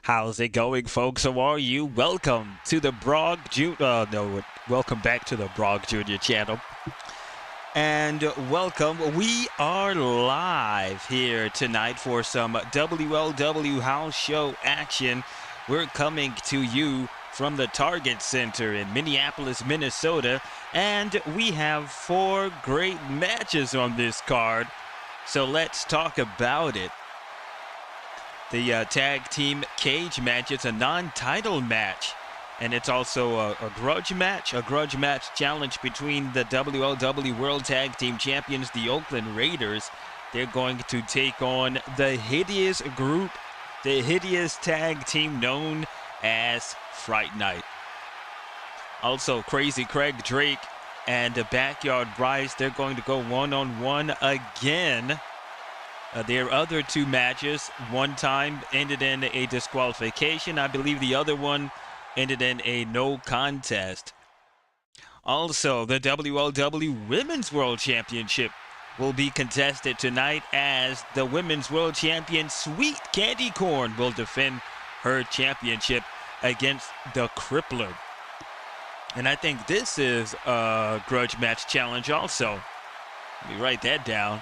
How's it going, folks? How are you? Welcome to the welcome back to the Brog Junior channel. And welcome. We are live here tonight for some WLW House Show action. We're coming to you from the Target Center in Minneapolis, Minnesota. And we have 4 great matches on this card. So let's talk about it. The tag team cage match, it's a non-title match, and it's also a grudge match challenge between the WLW World Tag Team Champions, the Oakland Raiders. They're going to take on the hideous group, the hideous tag team known as Fright Night. Also, Crazy Craig Drake and Backyard Bryce, they're going to go one-on-one again. Their other 2 matches, one time ended in a disqualification. I believe the other one ended in a no contest. Also, the WLW Women's World Championship will be contested tonight as the Women's World Champion, Sweet KANDI KORN, will defend her championship against the Crippler. And I think this is a grudge match challenge also. Let me write that down.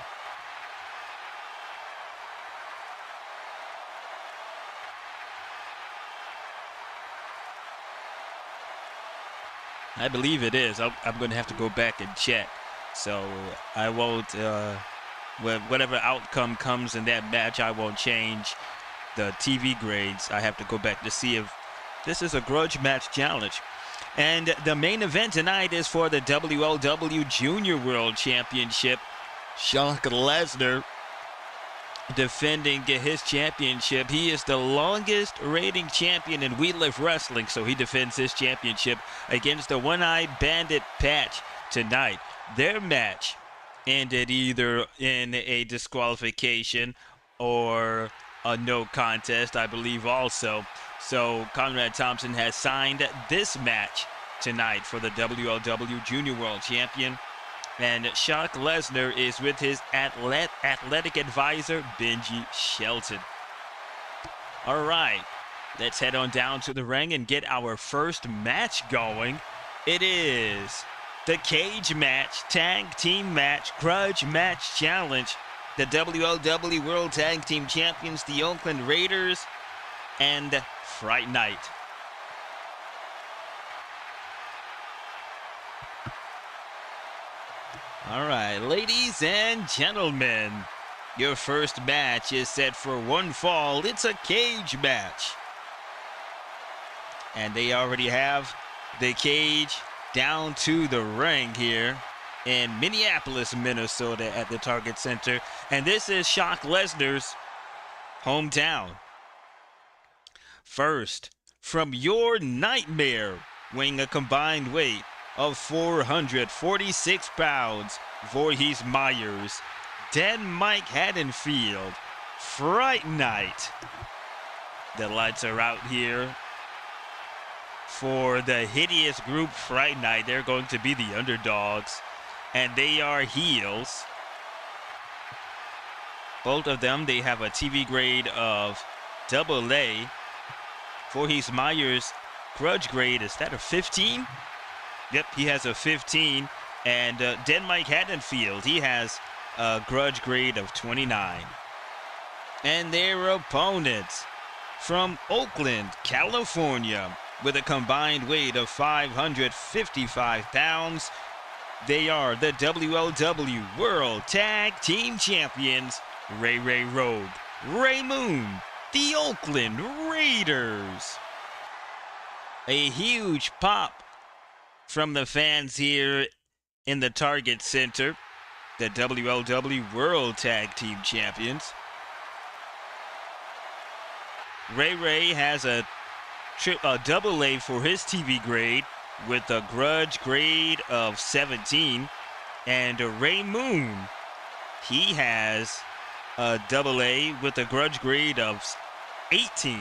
I believe it is. I'm going to have to go back and check. So I won't, whatever outcome comes in that match, I won't change the TV grades. I have to go back to see if this is a grudge match challenge. And the main event tonight is for the WLW Junior World Championship. LEZNAR defending his championship. He is the longest reigning champion in We Live Wrestling, so he defends his championship against the One-Eyed Bandit Patch tonight. Their match ended either in a disqualification or a no contest, I believe also. So Conrad Thompson has signed this match tonight for the WLW Junior World Champion. And LEZNAR is with his athletic advisor, Benji Shelton. All right, let's head on down to the ring and get our first match going. It is the cage match, tag team match, grudge match challenge. The WLW World Tag Team Champions, the Oakland Raiders, and Fright Night. All right, ladies and gentlemen, your first match is set for one fall. It's a cage match. And they already have the cage down to the ring here in Minneapolis, Minnesota at the Target Center. And this is LEZNAR's hometown. First, from your nightmare, weighing a combined weight of 446 pounds, Voorhees Myers, Dan Mike Haddonfield, Fright Night. The lights are out here for the hideous group Fright Night. They're going to be the underdogs, and they are heels. Both of them, they have a TV grade of AA. Voorhees Myers, grudge grade, is that a 15? Yep, he has a 15. And Dan Mike Haddonfield, he has a grudge grade of 29. And their opponents from Oakland, California, with a combined weight of 555 pounds, they are the WLW World Tag Team Champions, Ray Rogue, Ray Moon, the Oakland Raiders. A huge pop from the fans here in the Target Center, the WLW World Tag Team Champions. Ray has a AA for his TV grade with a grudge grade of 17. And Ray Moon, he has a AA with a grudge grade of 18.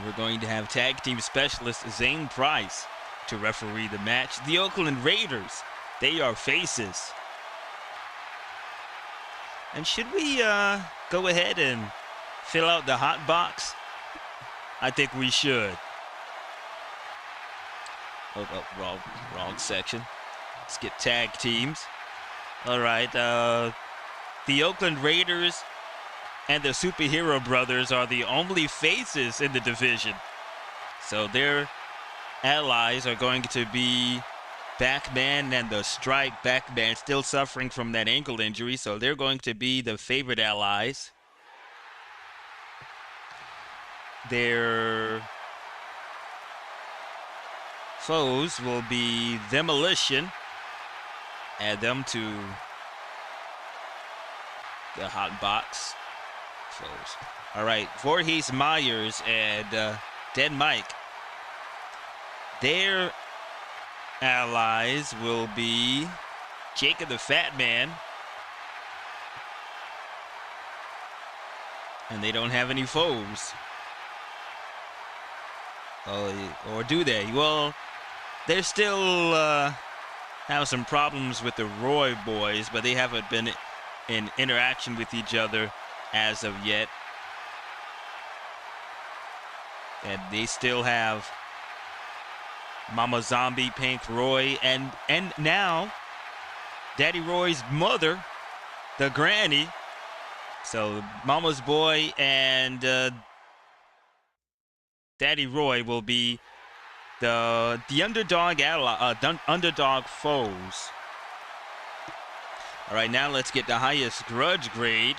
We're going to have tag team specialist Zane Price to referee the match. The Oakland Raiders, they are faces. And should we go ahead and fill out the hot box? I think we should. Oh, wrong section. Let's get tag teams. All right. The Oakland Raiders and the Superhero Brothers are the only faces in the division. So their allies are going to be Backman and the Strike. Backman still suffering from that ankle injury, so they're going to be the favorite allies. Their foes will be Demolition. Add them to the hot box foes. All right, Voorhees Myers and Dead Mike. Their allies will be Jacob the Fat Man. And they don't have any foes. Oh, or do they? Well, they're still have some problems with the Roy boys, but they haven't been in interaction with each other as of yet. And they still have Mama Zombie, Pink Roy, and now Daddy Roy's mother, the granny. So Mama's boy and Daddy Roy will be the underdog underdog foes. All right, now let's get the highest grudge grade.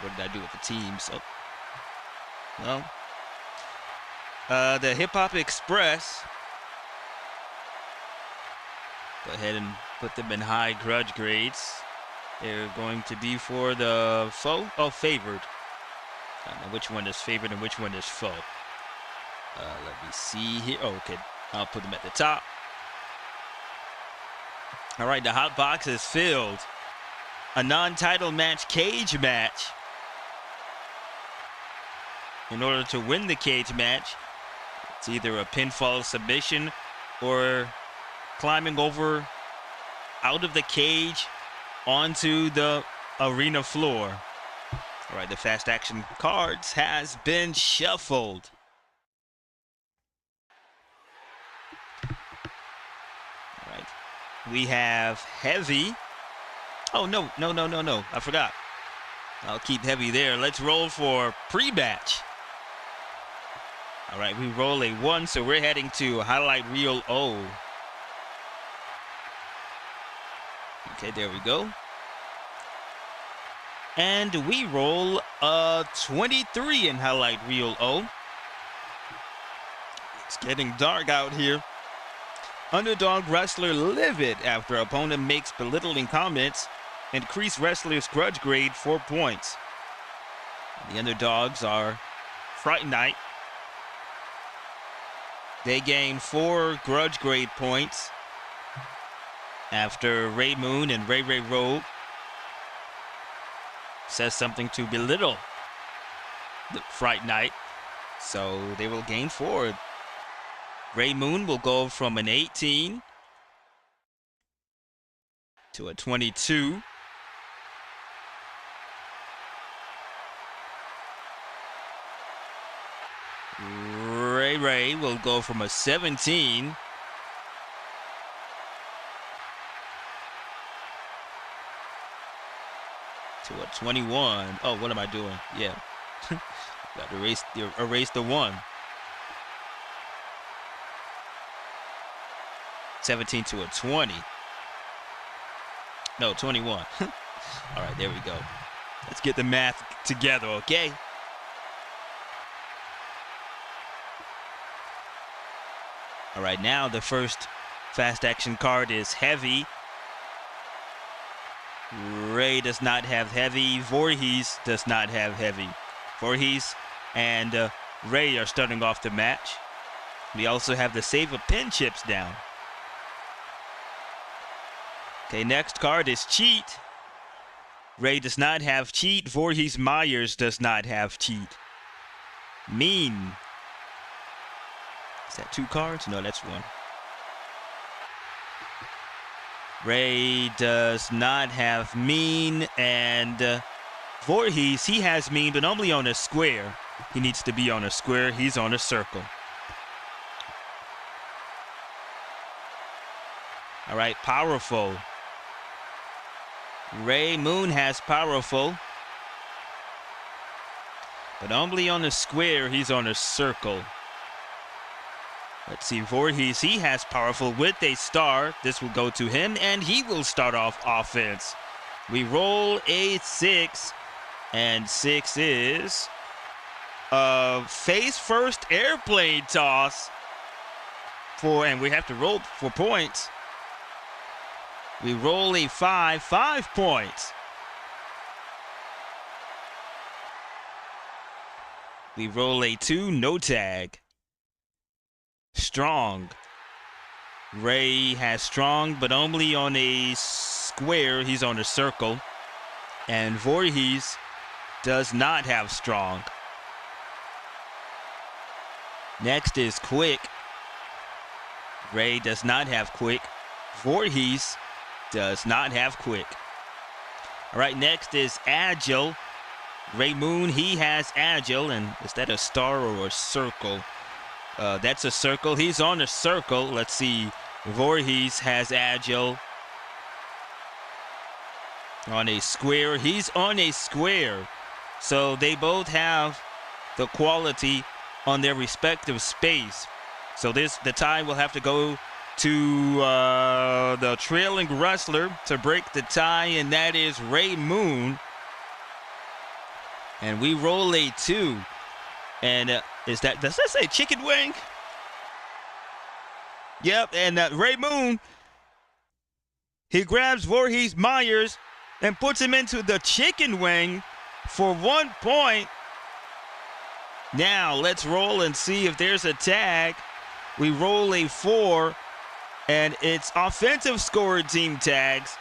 What did I do with the teams? Oh. Well, the Hip Hop Express. Go ahead and put them in high grudge grades. They're going to be for the foe. Oh, favored. I don't know which one is favored and which one is foe. Let me see here. Oh, okay. I'll put them at the top. All right, the hot box is filled. A non-title match, cage match. In order to win the cage match, it's either a pinfall submission or climbing over out of the cage onto the arena floor. All right, the fast action cards has been shuffled. All right, we have Heavy. Oh, no. I forgot. I'll keep Heavy there. Let's roll for pre-match. All right, we roll a 1, so we're heading to highlight reel O. Okay, there we go. And we roll a 23 in highlight reel O. It's getting dark out here. Underdog wrestler livid after opponent makes belittling comments. Increase wrestler's grudge grade 4 points. The underdogs are Fright Night. They gain 4 grudge grade points after Ray Moon and Ray Rogue says something to belittle the Fright Night. So they will gain 4. Ray Moon will go from an 18 to a 22. Ray will go from a 17 to a 21. Oh, what am I doing? Yeah. Got to erase the 1. 17 to a 20. No, 21. All right, there we go. Let's get the math together, okay? All right, now the first fast action card is Heavy. Ray does not have Heavy. Voorhees does not have Heavy. Voorhees and Ray are starting off the match. We also have the Save a Pin chips down. Okay, next card is Cheat. Ray does not have Cheat. Voorhees Myers does not have Cheat. Mean. Is that 2 cards? No, that's 1. Ray does not have Mean, and Voorhees, he has mean, but only on a square. He needs to be on a square. He's on a circle. All right, powerful. Ray Moon has powerful, but only on a square. He's on a circle. Let's see, Voorhees, he has powerful with a star. This will go to him, and he will start off offense. We roll a 6, and 6 is face first airplane toss and we have to roll for points. We roll a 5, 5 points. We roll a 2, no tag. Strong. Ray has strong, but only on a square. He's on a circle. And Voorhees does not have strong. Next is quick. Ray does not have quick. Voorhees does not have quick. All right, next is agile. Ray Moon, he has agile. And is that a star or a circle? That's a circle. He's on a circle. Let's see. Voorhees has agile. On a square. He's on a square. So they both have the quality on their respective space. So the tie will have to go to the trailing wrestler to break the tie, and that is Ray Moon. And we roll a 2. And does that say chicken wing? Yep, and Ray Moon, he grabs Voorhees Myers and puts him into the chicken wing for 1 point. Now let's roll and see if there's a tag. We roll a 4, and it's offensive scorer team tags.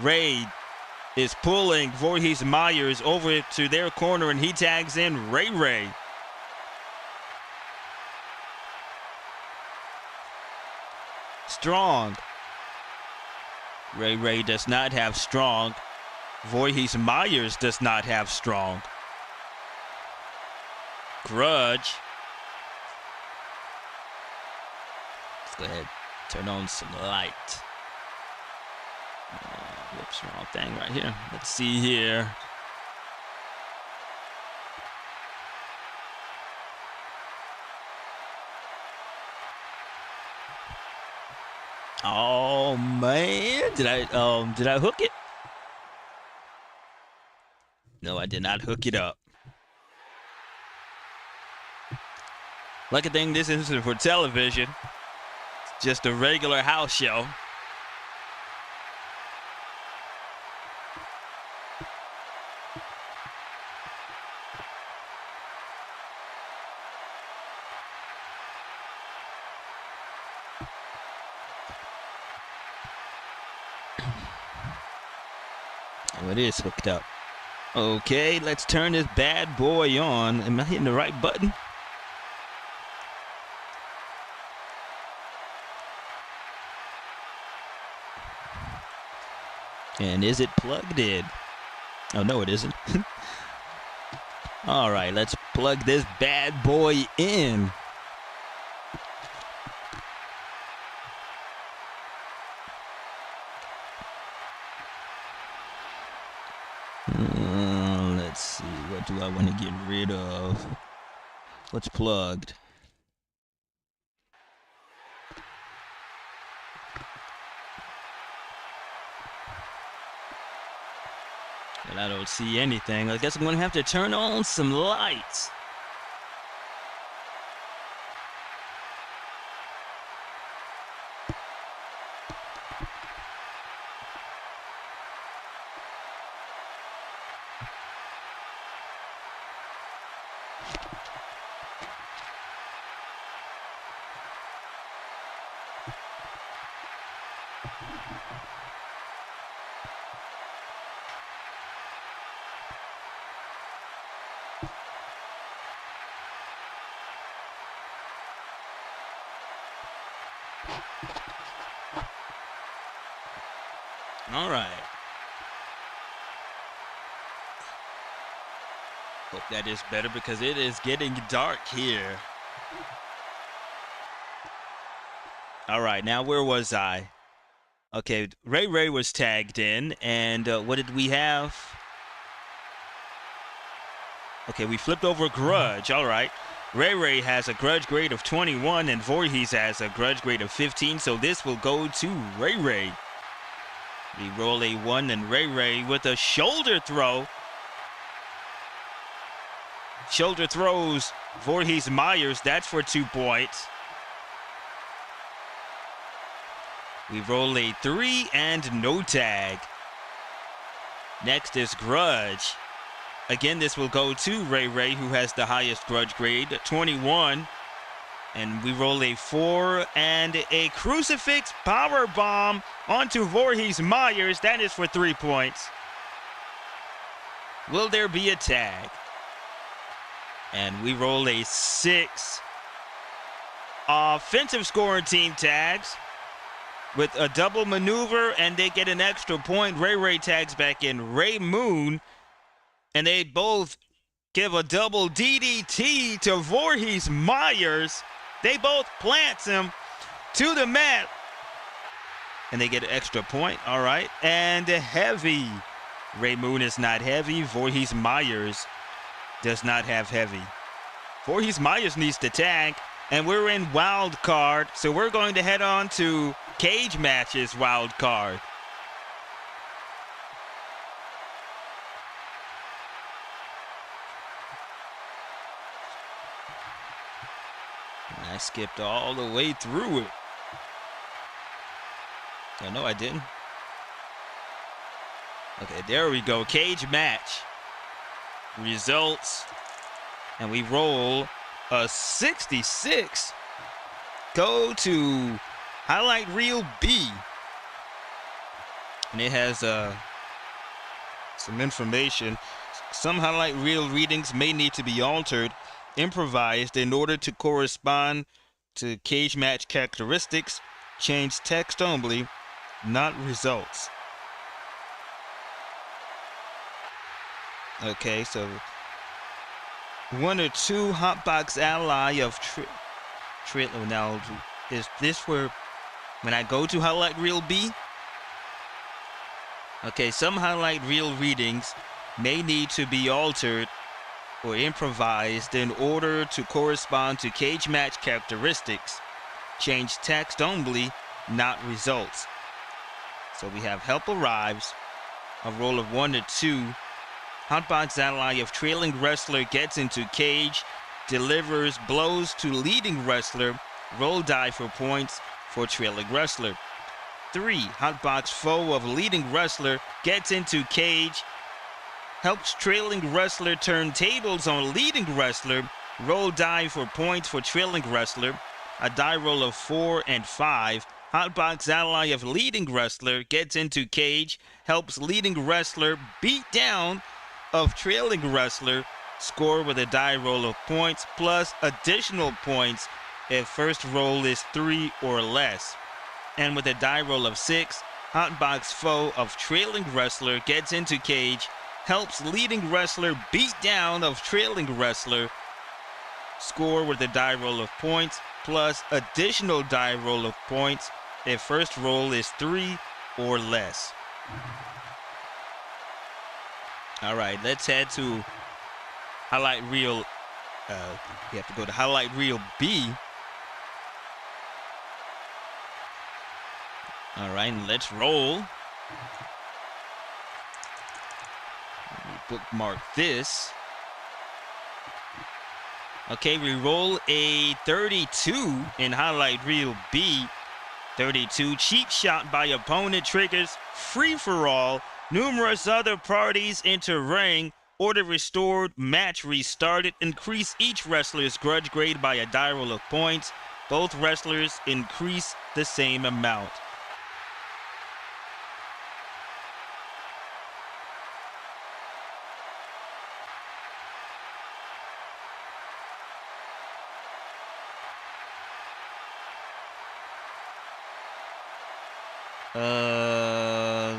Ray is pulling Voorhees Myers over to their corner, and he tags in Ray. Strong. Ray does not have strong. Voorhees Myers does not have strong. Grudge. Let's go ahead, turn on some light. Whoops, wrong thing right here. Let's see here. Oh man, did I hook it? No, I did not hook it up. Lucky thing this isn't for television. It's just a regular house show. Oh, it is hooked up. Okay, let's turn this bad boy on. Am I hitting the right button? And is it plugged in? Oh, no, it isn't. All right, let's plug this bad boy in. Let's see, what do I want to get rid of? What's plugged? And I don't see anything. I guess I'm going to have to turn on some lights. All right. Hope that is better because it is getting dark here. All right, now where was I? Okay, Ray was tagged in, and what did we have? Okay, we flipped over Grudge. All right. Ray has a Grudge grade of 21, and Voorhees has a Grudge grade of 15, so this will go to Ray. We roll a 1, and Ray with a shoulder throw. Shoulder throws Voorhees Myers. That's for 2 points. We roll a 3 and no tag. Next is Grudge. Again, this will go to Ray, who has the highest Grudge grade, 21. And we roll a 4 and a crucifix power bomb onto Voorhees Myers. That is for 3 points. Will there be a tag? And we roll a 6. Offensive scoring team tags with a double maneuver, and they get an extra point. Ray tags back in Ray Moon, and they both give a double DDT to Voorhees Myers. They both plant him to the mat, and they get an extra point. All right, and heavy. Ray Moon is not heavy. Voorhees Myers does not have heavy. Voorhees Myers needs to tag, and we're in wild card, so we're going to head on to cage matches wild card. I skipped all the way through it. Oh, no, I didn't. Okay, there we go. Cage match. Results. And we roll a 66. Go to highlight reel B. And it has some information. Some highlight reel readings may need to be altered, improvised in order to correspond to cage match characteristics. Change text only, not results. Okay, so 1 or 2 hotbox ally of now is this where when I go to highlight reel B? Okay, some highlight reel readings may need to be altered or improvised in order to correspond to cage match characteristics. Change text only, not results. So we have help arrives, a roll of 1 to 2. Hotbox ally of trailing wrestler gets into cage, delivers blows to leading wrestler, roll die for points for trailing wrestler. 3. Hotbox foe of leading wrestler gets into cage, helps trailing wrestler turn tables on leading wrestler, roll die for points for trailing wrestler. A die roll of 4 and 5. Hotbox ally of leading wrestler gets into cage, helps leading wrestler beat down of trailing wrestler, score with a die roll of points plus additional points if first roll is 3 or less. And with a die roll of 6, hotbox foe of trailing wrestler gets into cage, helps leading wrestler beat down of trailing wrestler, score with a die roll of points plus additional die roll of points if first roll is 3 or less. All right, let's head to highlight reel. We have to go to highlight reel B. All right, let's roll. Let me bookmark this. Okay, we roll a 32 in highlight reel B. 32, cheap shot by opponent triggers, free for all. Numerous other parties enter ring. Order restored, match restarted. Increase each wrestler's grudge grade by a die roll of points. Both wrestlers increase the same amount.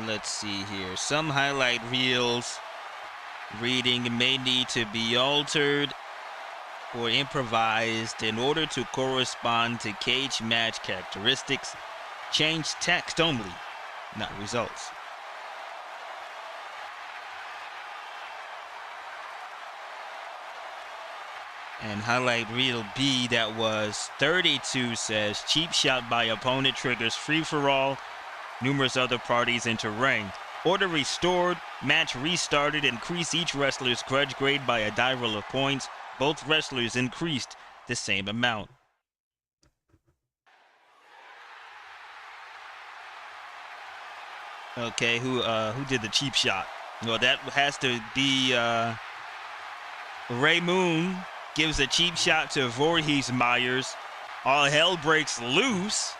Let's see here. Some highlight reels Reading may need to be altered or improvised in order to correspond to cage match characteristics. Change text only, not results. And highlight reel B, that was 32, says cheap shot by opponent triggers free-for-all, numerous other parties enter ring. Order restored, match restarted, increase each wrestler's grudge grade by a die roll of points. Both wrestlers increased the same amount. Okay, who did the cheap shot? Well, that has to be Ray Moon. Gives a cheap shot to Voorhees Myers. All hell breaks loose.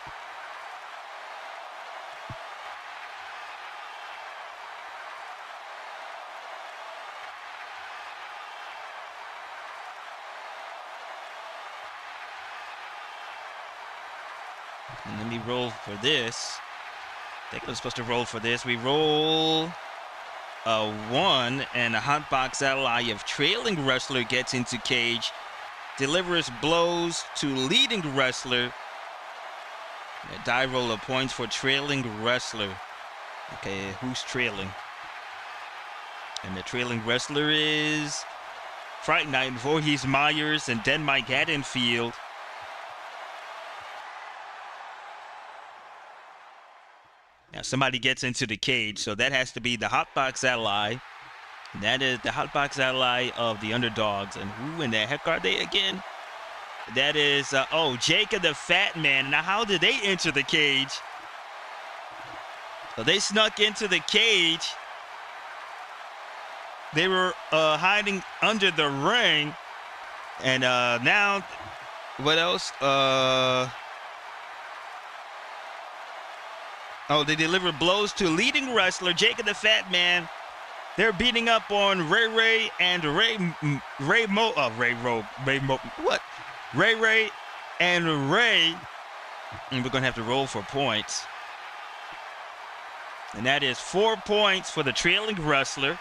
And let me roll for this. I think I'm supposed to roll for this. We roll a 1, and a hotbox ally of trailing wrestler gets into cage, delivers blows to leading wrestler. A die roll of points for trailing wrestler. Okay, who's trailing? And the trailing wrestler is Fright Night, Voorhees Myers, and Den Mike Haddonfield. Now somebody gets into the cage, so that has to be the hotbox ally. That is the hotbox ally of the underdogs. And who in the heck are they again? That is, Jacob the Fat Man. Now, how did they enter the cage? So they snuck into the cage. They were hiding under the ring. And now, what else? They deliver blows to leading wrestler Jacob the Fat Man. They're beating up on Ray and Ray and Ray. And we're going to have to roll for points. And that is 4 points for the trailing wrestler.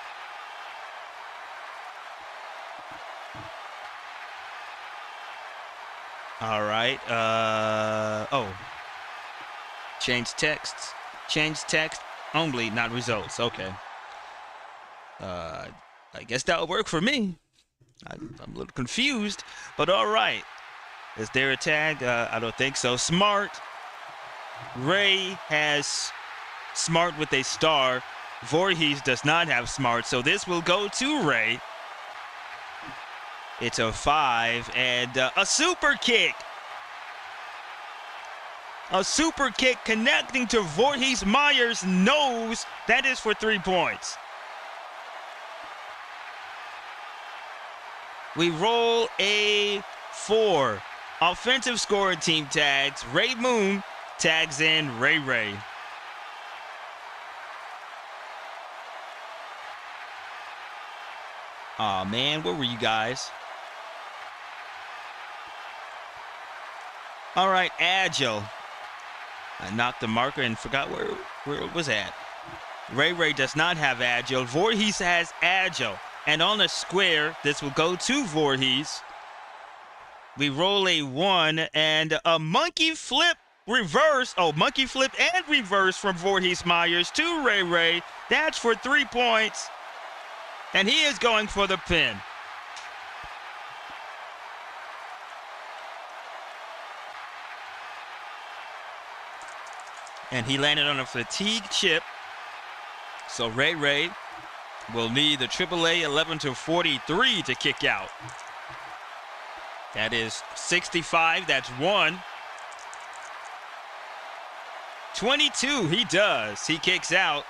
All right. Change texts. Change text only, not results. Okay. I guess that'll work for me. I'm a little confused, but all right. Is there a tag? I don't think so. Smart. Ray has smart with a star. Voorhees does not have smart, so this will go to Ray. It's a 5 and a super kick. A super kick connecting to Voorhees Myers' nose. That is for 3 points. We roll a 4. Offensive scoring team tags. Ray Moon tags in Ray. Aw, man, where were you guys? All right, Agile. I knocked the marker and forgot where it was at. Ray does not have Agile. Voorhees has Agile. And on a square, this will go to Voorhees. We roll a 1 and a monkey flip reverse. Oh, monkey flip and reverse from Voorhees Myers to Ray. That's for 3 points. And he is going for the pin. And he landed on a fatigue chip. So Ray will need the AAA 11-43 to kick out. That is 65. That's 1. 22. He does. He kicks out.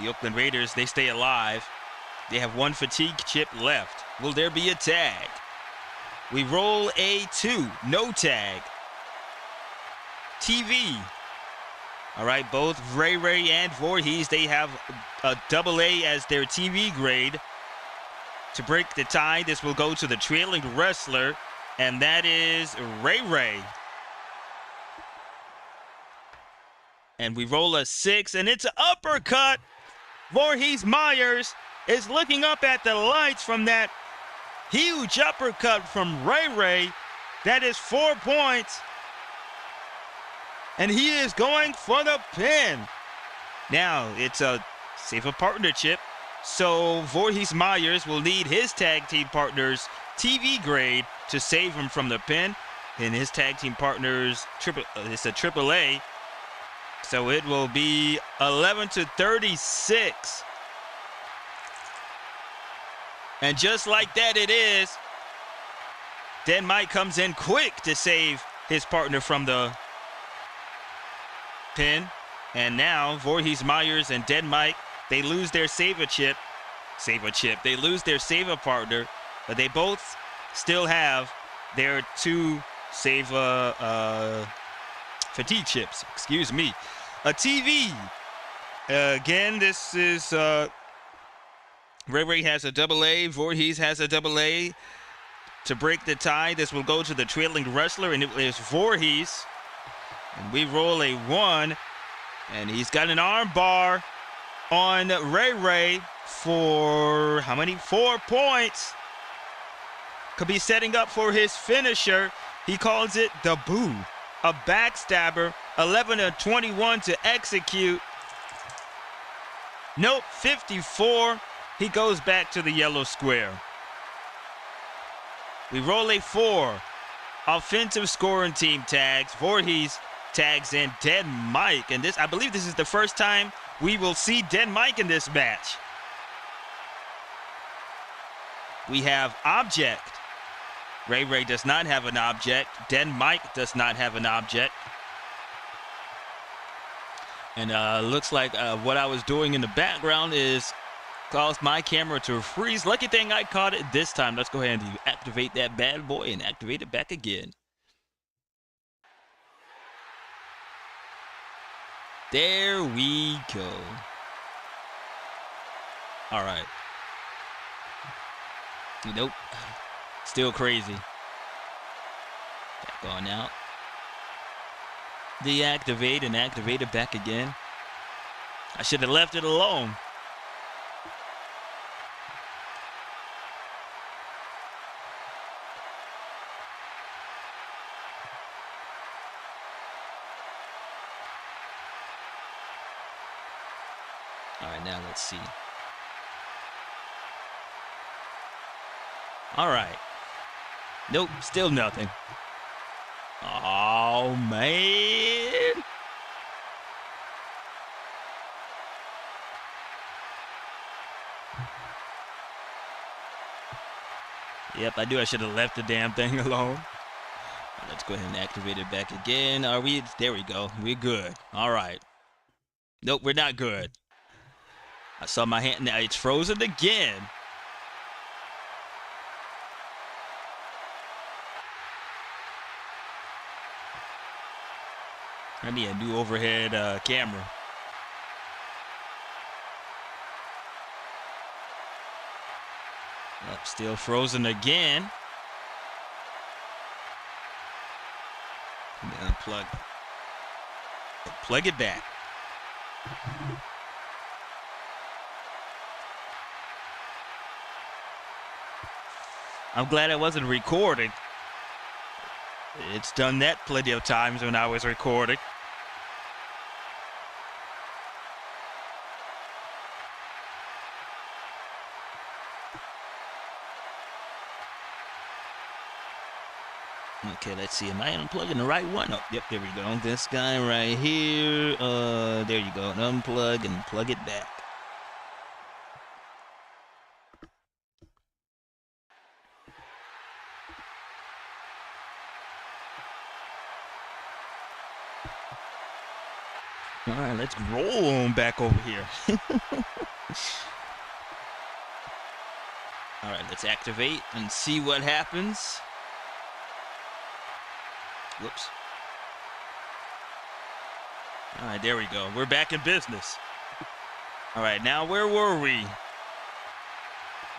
The Oakland Raiders, they stay alive. They have 1 fatigue chip left. Will there be a tag? We roll a 2. No tag. TV. All right, both Ray and Voorhees, they have a AA as their TV grade. To break the tie, this will go to the trailing wrestler, and that is Ray. And we roll a 6, and it's an uppercut. Voorhees Myers is looking up at the lights from that huge uppercut from Ray. That is 4 points. And he is going for the pin. Now, it's a safer partnership. So Voorhees Myers will need his tag team partner's TV grade to save him from the pin. And his tag team partner's it's a AAA. So it will be 11-36. And just like that it is, Den Mike comes in quick to save his partner from the pin. And now Voorhees Myers and Den Mike, they lose their They lose their saver partner, but they both still have their 2 fatigue chips. Excuse me. A TV. Again, this is Ray has a AA. Voorhees has a AA. To break the tie, this will go to the trailing wrestler, and it is Voorhees. And we roll a 1, and he's got an arm bar on Ray for how many? 4 points. Could be setting up for his finisher. He calls it the Boo. A backstabber. 11-21 to execute. Nope, 54. He goes back to the yellow square. We roll a 4. Offensive scoring team tags. Voorhees tags in Den Mike. And I believe this is the first time we will see Den Mike in this match. We have object. Ray does not have an object. Den Mike does not have an object. And looks like what I was doing in the background is caused my camera to freeze. Lucky thing I caught it this time. Let's go ahead and activate that bad boy and activate it back again. There we go. All right. Nope. Still crazy. Back on out. Deactivate and activate it back again. I should have left it alone. All right, now let's see. All right. Nope, still nothing. Oh, man. Yep, I should have left the damn thing alone. Let's go ahead and activate it back again. Are we? There we go. We're good. All right. Nope, we're not good. I saw my hand. Now it's frozen again. I need a new overhead camera. Up, still frozen again. Unplug. Plug it back. I'm glad I wasn't recording. It's done that plenty of times when I was recording. Okay, let's see. Am I unplugging the right one? Oh, yep, there we go. This guy right here. There you go. Unplug and plug it back. All right, let's roll on back over here. All right, let's activate and see what happens. Whoops. All right, there we go. We're back in business. All right, now where were we?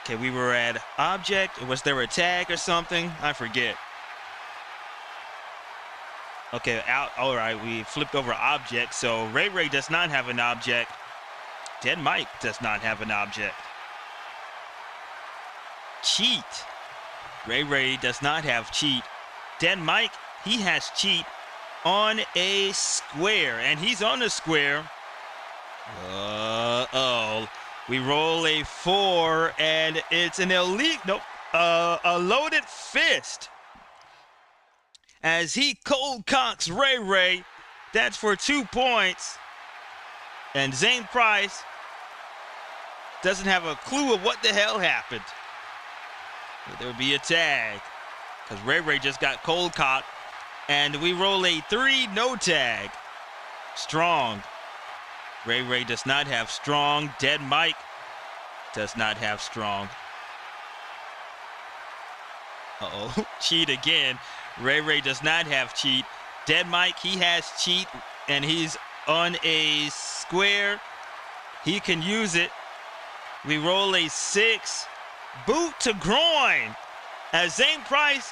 Okay, we were at object. Was there a tag or something? I forget. Okay, out. All right, we flipped over object. So Ray does not have an object. Den Mike does not have an object. cheat. Ray Ray does not have cheat. Den Mike, he has cheat on a square, and he's on the square. Uh-oh. We roll a 4, and it's an elite, nope, a loaded fist. As he cold cocks Ray Ray, that's for 2 points. And Zane Price doesn't have a clue of what the hell happened. But there would be a tag, because Ray Ray just got cold cocked. And we roll a 3, no tag. Strong. Ray Ray does not have strong. Dead Mike does not have strong. Uh-oh, cheat again. Ray Ray does not have cheat. Dead Mike, he has cheat, and he's on a square. He can use it. We roll a 6. Boot to groin. As Zane Price,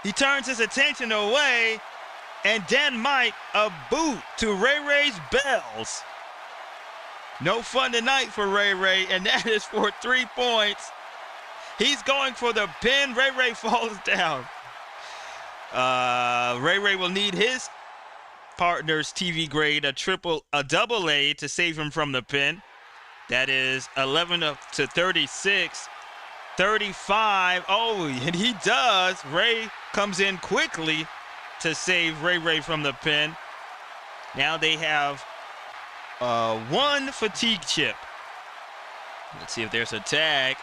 he turns his attention away, and Den Mike, a boot to Ray Ray's bells. No fun tonight for Ray Ray, and that is for 3 points. He's going for the pin. Ray Ray falls down. Ray Ray will need his partner's TV grade, a double A, to save him from the pin. That is 11 up to 36. 35. Oh, and he does. Ray comes in quickly to save Ray Ray from the pin. Now they have 1 fatigue chip. Let's see if there's a tag.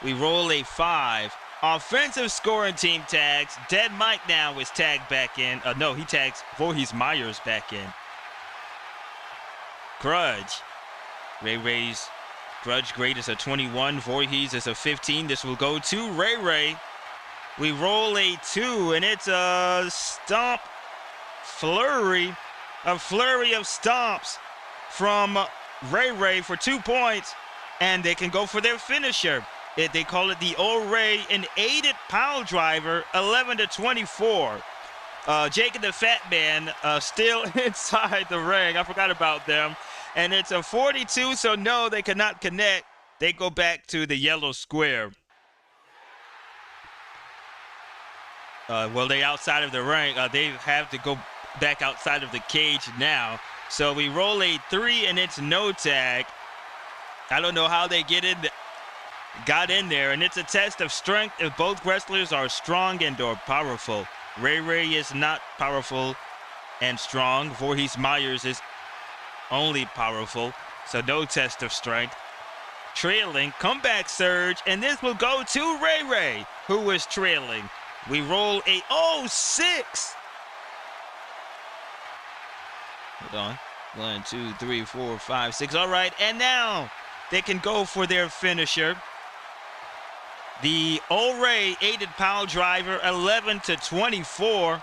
We roll a 5. Offensive scoring team tags. Dead Mike now is tagged back in. No, he tags Voorhees Myers back in. Grudge. Ray Ray's Grudge grade is a 21. Voorhees is a 15. This will go to Ray Ray. We roll a 2, and it's a stomp flurry. A flurry of stomps from Ray Ray for 2 points, and they can go for their finisher. They call it the O-Ray, an aided pile driver, 11 to 24. Jake and the Fat Man still inside the ring. I forgot about them. And it's a 42, so no, they cannot connect. They go back to the yellow square. Well, they outside of the ring. They have to go back outside of the cage now. So we roll a 3, and it's no tag. I don't know how they got in there, and it's a test of strength if both wrestlers are strong and or powerful. Ray Ray is not powerful and strong. Voorhees Myers is only powerful, so no test of strength. Trailing, comeback surge, and this will go to Ray Ray, who is trailing. We roll a 6. Hold on. 1, 2, 3, 4, 5, 6. All right, and now they can go for their finisher. The O-Ray aided pile driver, 11 to 24.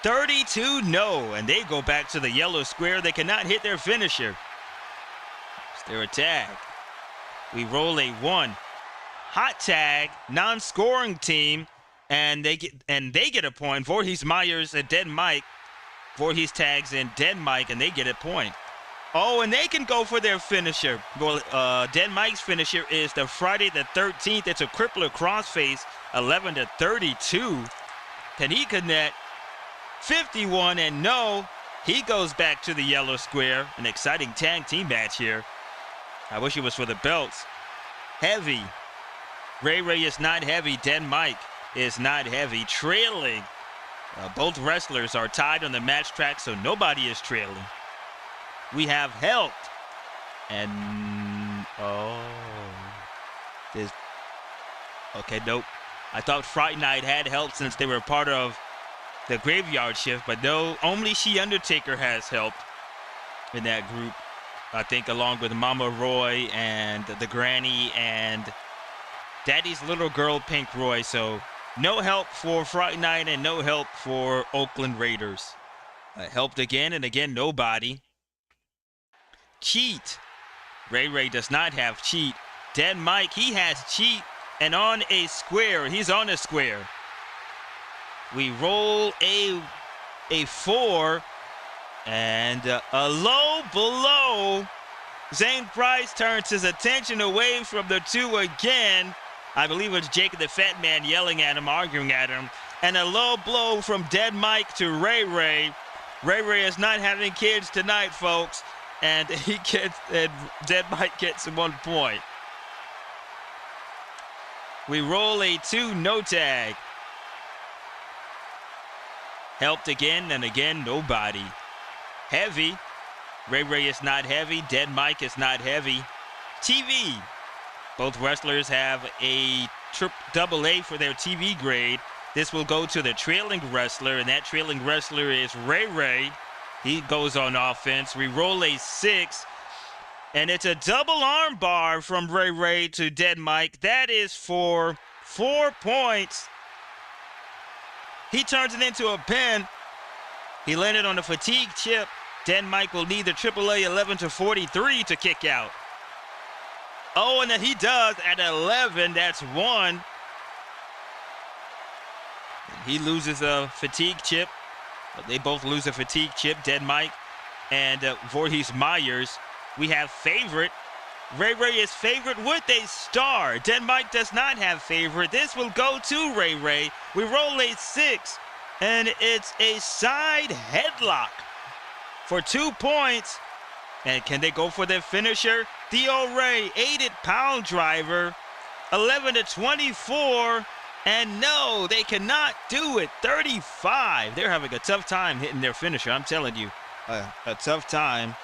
32 no, and they go back to the yellow square. They cannot hit their finisher. It's their attack. We roll a 1. Hot tag, non-scoring team, and they get a point. Voorhees Myers and Dead Mike. Voorhees tags in Dead Mike, and they get a point. Oh, and they can go for their finisher. Well, Dead Mike's finisher is the Friday the 13th. It's a crippler crossface, 11 to 32. Can he connect? 51, and no, he goes back to the yellow square. An exciting tag team match here. I wish it was for the belts. Heavy. Ray Ray is not heavy. Dead Mike is not heavy. Trailing. Both wrestlers are tied on the match track, so nobody is trailing. We have help. And, okay, nope. I thought Fright Night had help since they were part of the graveyard shift, but no, only She Undertaker has helped in that group. I think along with Mama Roy and the Granny and Daddy's little girl Pink Roy. So no help for Fright Night and no help for Oakland Raiders. Helped again and again, nobody. Cheat. Ray Ray does not have cheat. Dead Mike, he has cheat, and on a square. He's on a square. We roll a 4, and a low below Zane Price turns his attention away from the two again. I believe it was Jacob the Fat Man yelling at him, arguing at him. And a low blow from Dead Mike to Ray Ray. Ray Ray is not having kids tonight, folks. And Dead Mike gets 1 point. We roll a 2 no tag. Helped again and again, nobody. Heavy. Ray Ray is not heavy. Dead Mike is not heavy. TV. Both wrestlers have a double A for their TV grade. This will go to the trailing wrestler, and that trailing wrestler is Ray Ray. He goes on offense. We roll a 6, and it's a double arm bar from Ray Ray to Dead Mike. That is for 4 points. He turns it into a pin. He landed on a fatigue chip. Dead Mike will need the AAA 11-43 to kick out. Oh, and then he does at 11. That's 1. He loses a fatigue chip. They both lose a fatigue chip, Dead Mike and Voorhees Myers. We have favorite. Ray Ray is favorite with a star. Dead Mike does not have favorite. This will go to Ray Ray. We roll a 6, and it's a side headlock for 2 points. And can they go for their finisher? Theo Ray, aided pound driver, 11-24. And no, they cannot do it. 35. They're having a tough time hitting their finisher. I'm telling you, a tough time.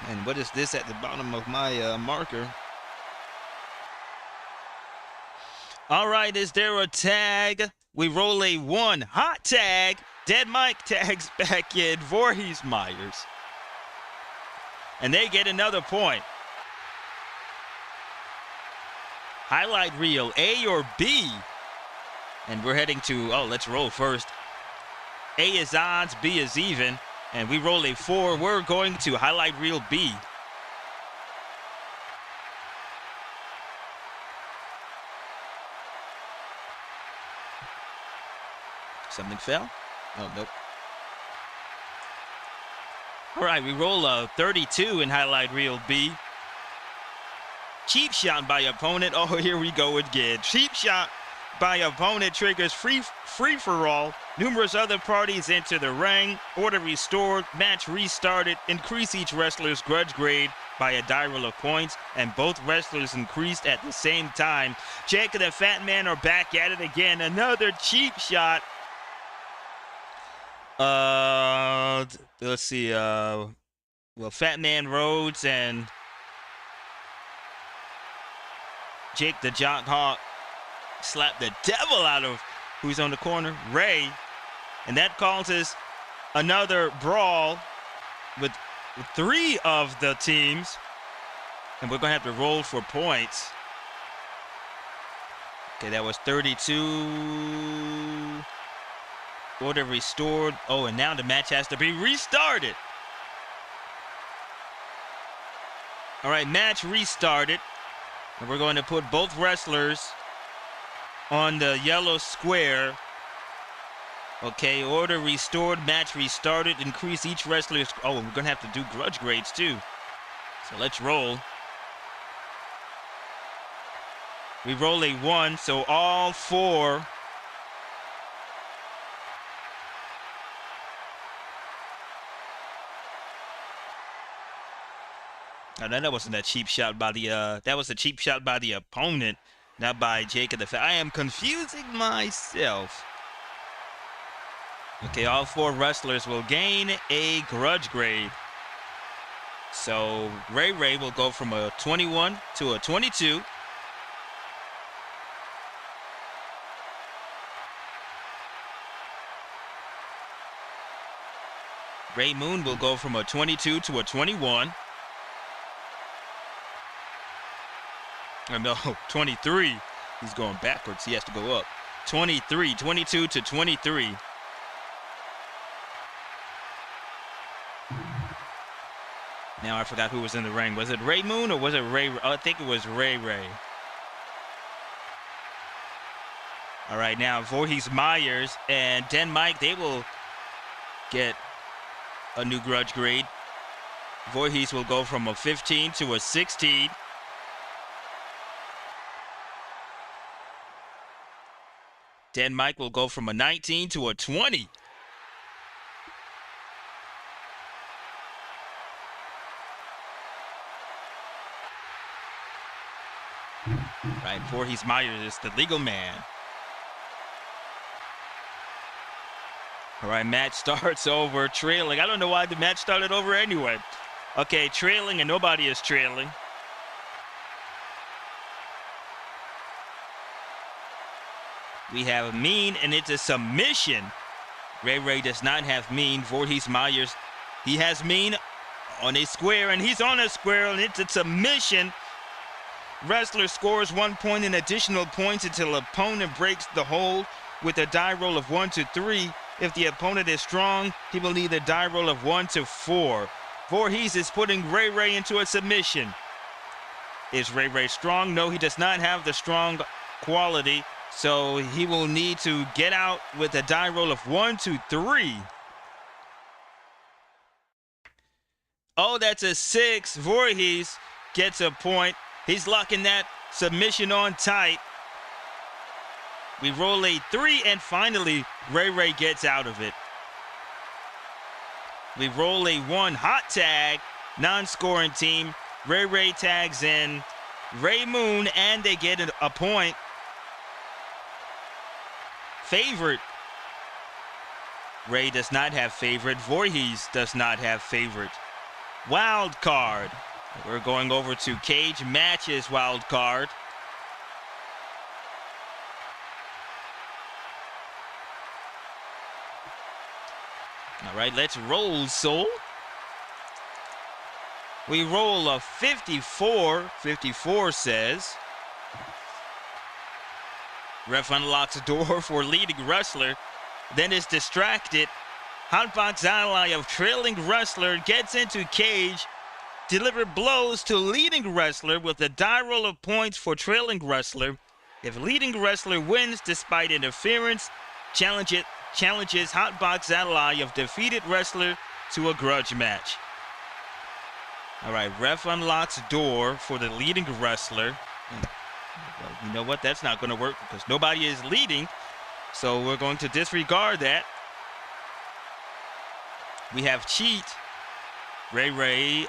And what is this at the bottom of my marker? All right, is there a tag? We roll a 1. Hot tag. Dead Mike tags back in Voorhees Myers. And they get another point. Highlight reel, A or B? And we're heading to, let's roll first. A is odds, B is even. And we roll a 4. We're going to highlight reel B. Something fell? Oh, nope. All right, we roll a 32 in highlight reel B. Cheap shot by opponent. Oh, here we go again. Cheap shot by opponent triggers free-for-all. Numerous other parties enter the ring. Order restored. Match restarted. Increase each wrestler's grudge grade by a die roll of points. And both wrestlers increased at the same time. Jacob and Fat Man are back at it again. Another cheap shot. Let's see. Well, Fat Man Rhodes and Jake the Jock Hawk slapped the devil out of who's on the corner, Ray. And that causes another brawl with 3 of the teams. And we're going to have to roll for points. Okay, that was 32. Order restored. Oh, and now the match has to be restarted. All right, match restarted. And we're going to put both wrestlers on the yellow square. Okay, order restored, match restarted. Increase each wrestler's... Oh, we're going to have to do grudge grades too. So let's roll. We roll a 1, so all 4... No, that wasn't a cheap shot by the, that was a cheap shot by the opponent, not by Jacob the Fat. I am confusing myself. Okay, all 4 wrestlers will gain a grudge grade. So Ray Ray will go from a 21 to a 22. Ray Moon will go from a 22 to a 21. Oh, no, 23. He's going backwards. He has to go up. 23, 22 to 23. Now I forgot who was in the ring. Was it Ray Moon or was it Ray? Oh, I think it was Ray Ray. All right, now Voorhees Myers and Den Mike, they will get a new grudge grade. Voorhees will go from a 15 to a 16. Dan Mike will go from a 19 to a 20. Right, Voorhees Myers is the legal man. All right, match starts over, trailing. I don't know why the match started over anyway. Okay, trailing and nobody is trailing. We have mean and it's a submission. Ray does not have mean. Voorhees Myers, he has mean on a square and he's on a square and it's a submission. Wrestler scores 1 point and additional points until opponent breaks the hold with a die roll of 1 to 3. If the opponent is strong, he will need a die roll of 1 to 4. Voorhees is putting Ray into a submission. Is Ray strong? No, he does not have the strong quality, so he will need to get out with a die roll of 1 to 3. Oh, that's a 6. Voorhees gets a point. He's locking that submission on tight. We roll a 3, and finally, Ray gets out of it. We roll a 1 hot tag, non-scoring team. Ray tags in Ray Moon, and they get a point. Favorite. Ray does not have favorite. Voorhees does not have favorite. Wild card. We're going over to cage matches wild card. All right, let's roll, Soul. We roll a 54. 54 says. Ref unlocks door for leading wrestler, then is distracted. Hotbox ally of trailing wrestler gets into cage. Deliver blows to leading wrestler with a die roll of points for trailing wrestler. If leading wrestler wins despite interference, challenges Hotbox ally of defeated wrestler to a grudge match. All right, ref unlocks door for the leading wrestler. Well, you know what? That's not going to work because nobody is leading, so we're going to disregard that. We have cheat. Ray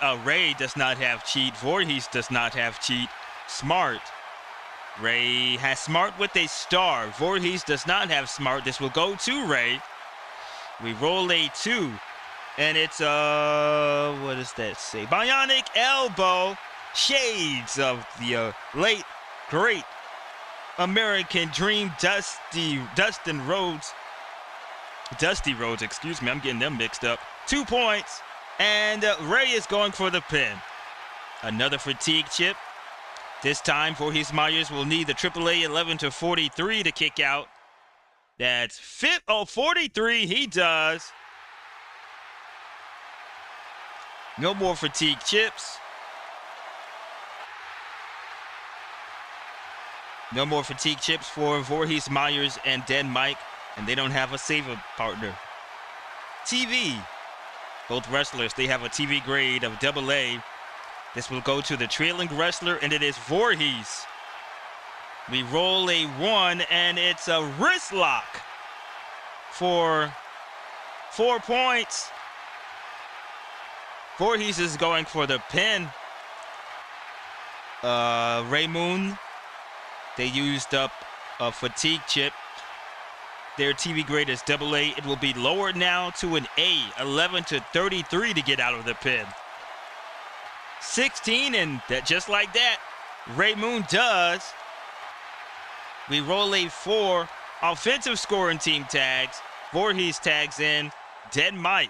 does not have cheat. Voorhees does not have cheat. Smart. Ray has smart with a star. Voorhees does not have smart. This will go to Ray. We roll a 2. And it's, what does that say? Bionic elbow. Shades of the late, great American Dream Dusty Rhodes, excuse me. I'm getting them mixed up. 2 points. And Ray is going for the pin. Another fatigue chip. This time, Voorhees Myers will need the AAA 11 to 43 to kick out. That's 43. He does. No more fatigue chips. No more fatigue chips for Voorhees Myers and Dan Mike, and they don't have a saver partner. TV. Both wrestlers, they have a TV grade of AA. This will go to the trailing wrestler, and it is Voorhees. We roll a 1, and it's a wrist lock for 4 points. Voorhees is going for the pin. Ray Moon, they used up a fatigue chip. Their TV grade is AA. It will be lowered now to an A, 11 to 33 to get out of the pin. 16, and that just like that, Ray Moon does. We roll a 4. Offensive scoring team tags. Voorhees tags in Dan Mike.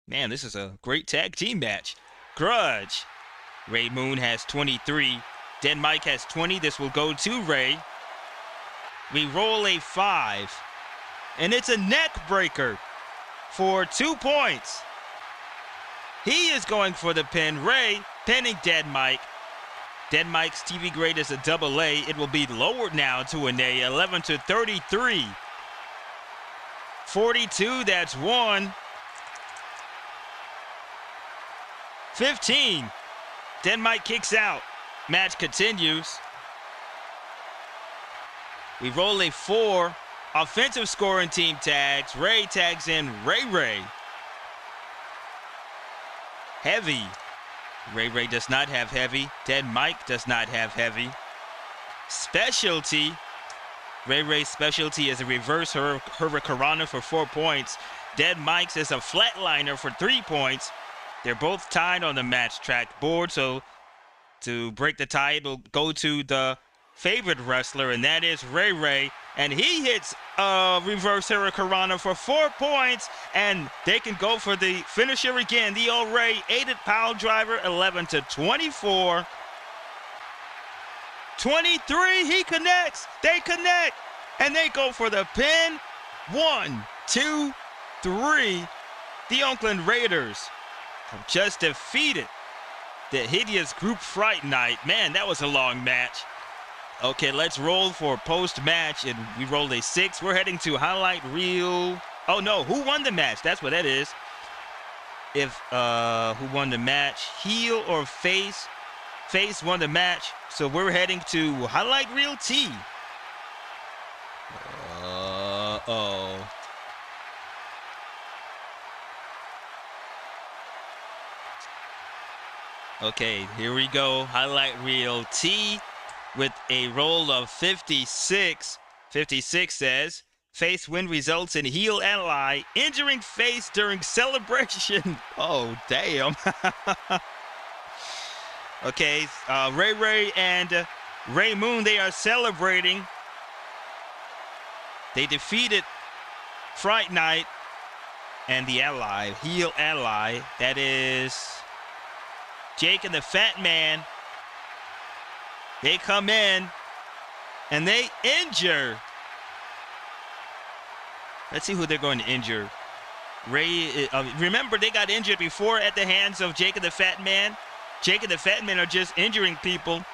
Man, this is a great tag team match. Grudge. Ray Moon has 23. Dan Mike has 20. This will go to Ray. We roll a 5. And it's a neck breaker for 2 points. He is going for the pin. Ray pinning Dan Mike. Dan Mike's TV grade is a AA. It will be lowered now to an A, 11 to 33. 42, that's 1. 15. Then Mike kicks out. Match continues. We roll a 4. Offensive scoring team tags. Ray tags in Ray. Heavy. Ray does not have heavy. Dead Mike does not have heavy. Specialty. Ray's specialty is a reverse hurricanrana for 4 points. Dead Mike's is a flatliner for 3 points. They're both tied on the match track board, so to break the tie, it'll go to the favorite wrestler, and that is Ray. And he hits a reverse hurricanrana for 4 points, and they can go for the finisher again. The old Ray aided pile driver, 11-24. 23, he connects. They connect, and they go for the pin. 1, 2, 3. The Oakland Raiders have just defeated the hideous group Fright Night. Man, that was a long match. Okay, let's roll for post-match, and we rolled a 6. We're heading to highlight reel. Oh, no, who won the match? That's what that is. Who won the match? Heel or face? Face won the match, so we're heading to highlight reel T. Okay, here we go. Highlight reel T with a roll of 56. 56 says, face win results in heel ally, injuring face during celebration. Oh, damn. Okay, Ray and Ray Moon, they are celebrating. They defeated Fright Night and the ally, heel ally. That is Jake and the Fat Man. They come in and they injure. Let's see who they're going to injure. Ray, remember they got injured before at the hands of Jake and the Fat Man. Jake and the Fat Man are just injuring people.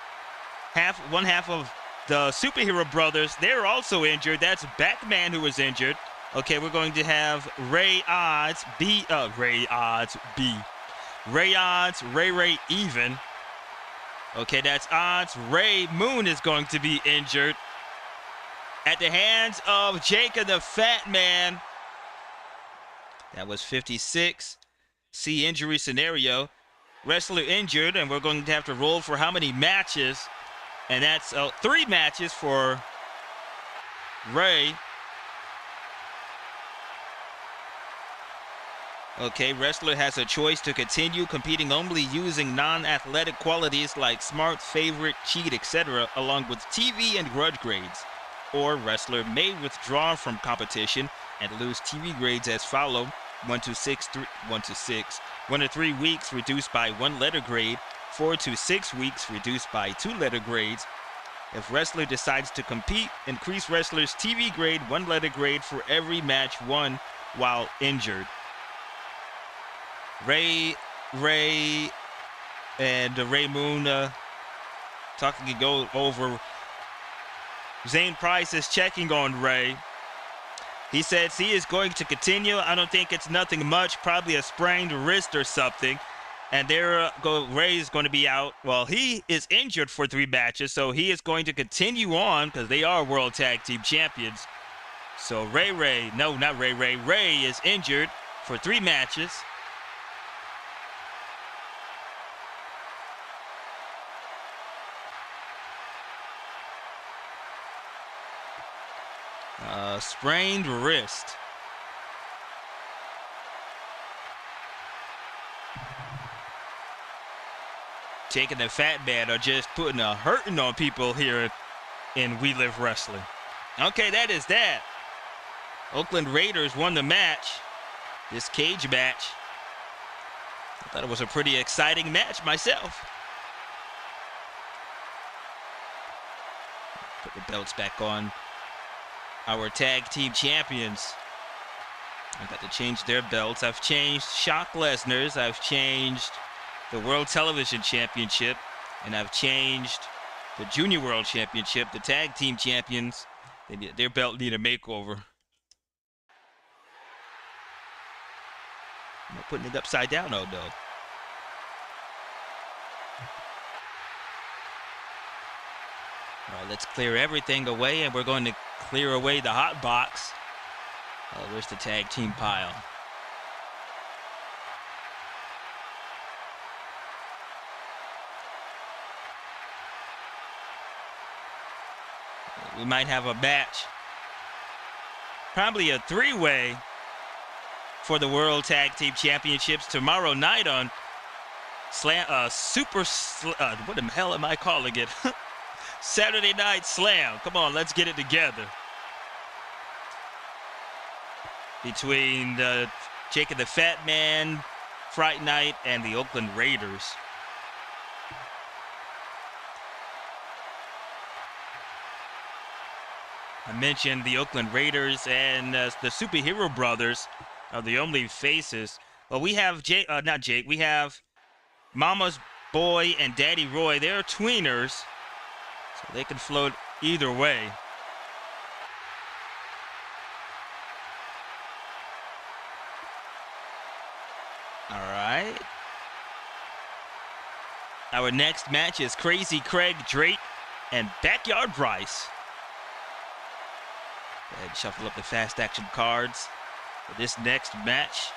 One half of the superhero brothers, they're also injured. That's Batman who was injured. Okay, we're going to have Ray odds B. Ray odds B. Ray odds Ray even. Okay, that's odds. Ray Moon is going to be injured at the hands of Jake and the Fat Man. That was 56. See injury scenario. Wrestler injured, and we're going to have to roll for how many matches. And that's 3 matches for Ray. Okay, wrestler has a choice to continue competing only using non-athletic qualities like smart, favorite, cheat, etc., along with TV and grudge grades. Or wrestler may withdraw from competition and lose TV grades as follow: 1 to 3 weeks reduced by 1 letter grade, 4 to 6 weeks reduced by 2 letter grades. If wrestler decides to compete, increase wrestler's TV grade 1 letter grade for every match won while injured. Ray and Ray Moon talking to go over. Zane Price is checking on Ray. He says he is going to continue. I don't think it's nothing much, probably a sprained wrist or something. And Ray is going to be out. Well, he is injured for 3 matches, so he is going to continue on because they are World Tag Team Champions. So Ray is injured for 3 matches. Sprained wrist. Jake and the Fat Man are just putting a hurting on people here in We Live Wrestling. Okay, that is that. Oakland Raiders won the match. This cage match. I thought it was a pretty exciting match myself. Put the belts back on our tag team champions. I've got to change their belts. I've changed Shock Lesnar's. I've changed the World Television Championship. And I've changed the Junior World Championship. The tag team champions, their belt need a makeover. I'm not putting it upside down, oh no. All right, let's clear everything away, and we're going to clear away the hot box. Where's the tag team pile? We might have a match. Probably a three-way for the World Tag Team Championships tomorrow night on what the hell am I calling it? Saturday Night Slam. Come on, let's get it together. Between Jake and the Fat Man, Fright Night, and the Oakland Raiders. I mentioned the Oakland Raiders and the Superhero Brothers are the only faces. Well, we have we have Mama's Boy and Daddy Roy. They're tweeners, so they can float either way. All right. Our next match is Crazy Craig Drake and Backyard Bryce. Go ahead and shuffle up the fast action cards for this next match.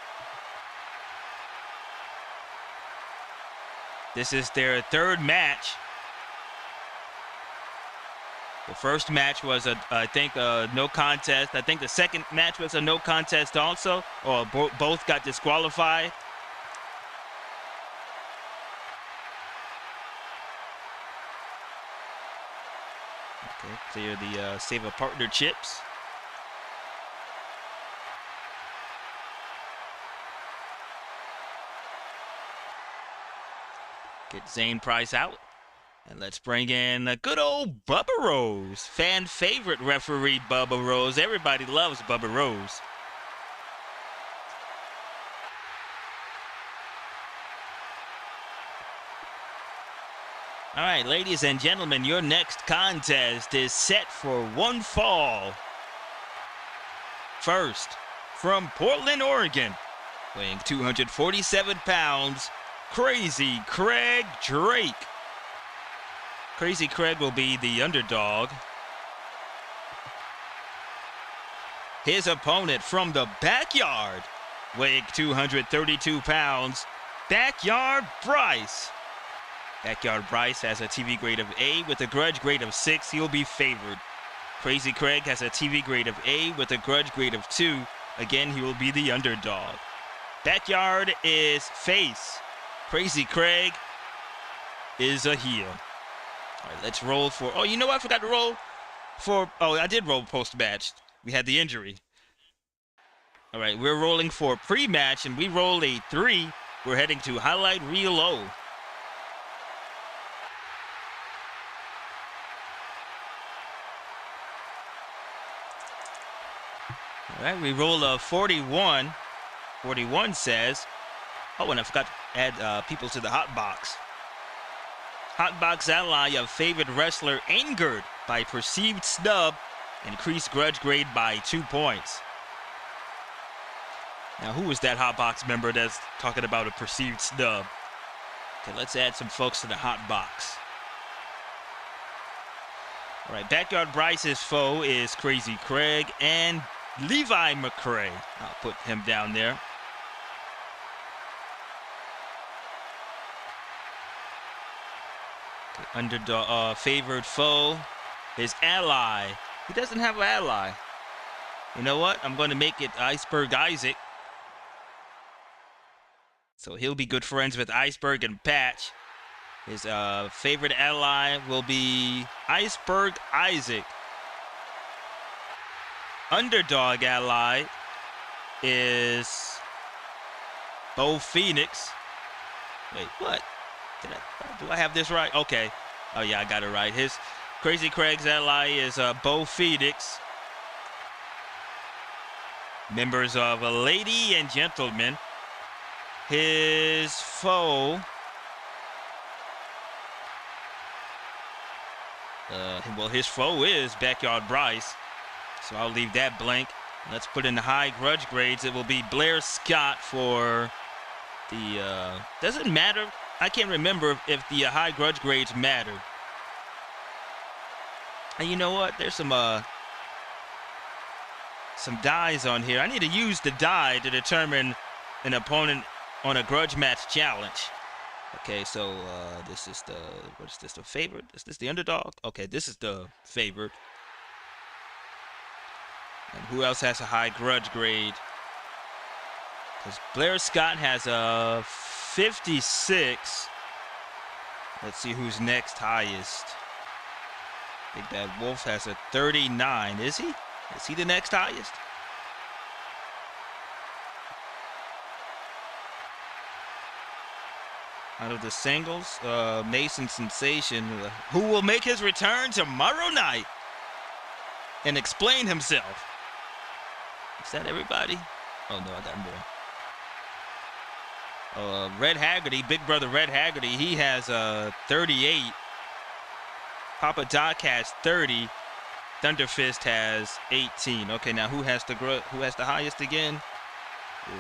This is their third match. The first match was I think no contest. I think the second match was a no contest also, or both got disqualified. Okay, clear the save a partner chips. Get Zane Price out. And let's bring in the good old Bubba Rose. Fan favorite referee Bubba Rose. Everybody loves Bubba Rose. All right, ladies and gentlemen, your next contest is set for one fall. First, from Portland, Oregon, weighing 247 pounds, Crazy Craig Drake. Crazy Craig will be the underdog. His opponent from the backyard, weighing 232 pounds, Backyard Bryce. Backyard Bryce has a TV grade of A with a Grudge grade of 6. He'll be favored. Crazy Craig has a TV grade of A with a Grudge grade of 2. Again, he will be the underdog. Backyard is face. Crazy Craig is a heel. All right, let's roll for... Oh, you know what? I forgot to roll for... Oh, I did roll post-match. We had the injury. All right, we're rolling for pre-match, and we rolled a 3. We're heading to highlight reel low. All right, we roll a 41. 41 says... Oh, and I forgot to add people to the hot box. Hot box ally of favored wrestler angered by perceived snub, increased Grudge grade by 2 points. Now, who is that hot box member that's talking about a perceived snub? Okay, let's add some folks to the hot box. All right, Backyard Bryce's foe is Crazy Craig and Levi McRae. I'll put him down there. Underdog, favored foe, his ally. He doesn't have an ally. You know what? I'm going to make it Iceberg Isaac. So he'll be good friends with Iceberg and Patch. His favorite ally will be Iceberg Isaac. Underdog ally is Bo Phoenix. Wait, what? Do I have this right? Okay. Oh, yeah, I got it right. His Crazy Craig's ally is Bo Phoenix. Members of a Lady and Gentlemen. His foe... well, his foe is Backyard Bryce. So I'll leave that blank. Let's put in the high Grudge grades. It will be Blair Scott for the... doesn't matter. I can't remember if the high Grudge grades matter. And you know what? There's some dies on here. I need to use the die to determine an opponent on a grudge match challenge. Okay, so this is the, what is this, the favorite? Is this the underdog? Okay, this is the favorite. And who else has a high grudge grade? Because Blair Scott has a 56. Let's see who's next highest. Big Bad Wolf has a 39. Is he? Is he the next highest? Out of the singles, Mason Sensation, who will make his return tomorrow night and explain himself. Is that everybody? Oh no, I got more. Red Haggerty, Big Brother Red Haggerty, he has 38. Papa Doc has 30. Thunderfist has 18. Okay, now who has the highest again?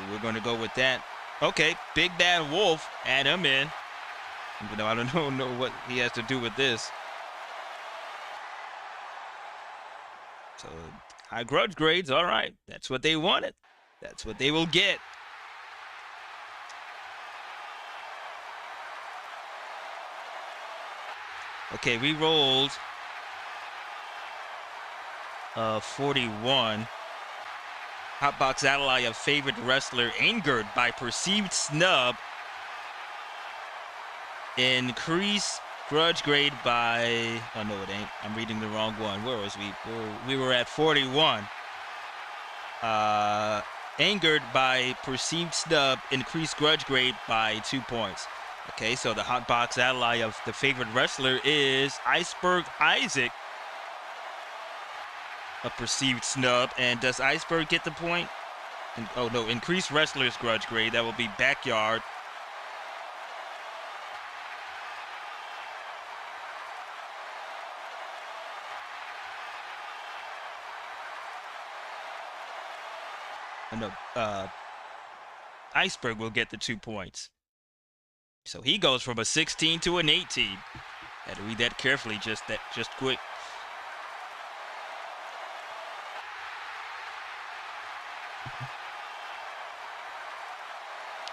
We're going to go with that. Okay, Big Bad Wolf, add him in. Even though I don't know what he has to do with this. So, high grudge grades, all right. That's what they wanted. That's what they will get. Okay, we rolled 41. Hotbox ally of favorite wrestler angered by perceived snub. Increase grudge grade by, oh no it ain't, I'm reading the wrong one. Where was we? We were at 41. Angered by perceived snub, increased grudge grade by 2 points. Okay, so the Hotbox ally of the favorite wrestler is Iceberg Isaac. A perceived snub. And does Iceberg get the point? Oh no, increased wrestler's grudge grade. That will be Backyard. No, Iceberg will get the 2 points. So he goes from a 16 to an 18. Had to read that carefully, just quick.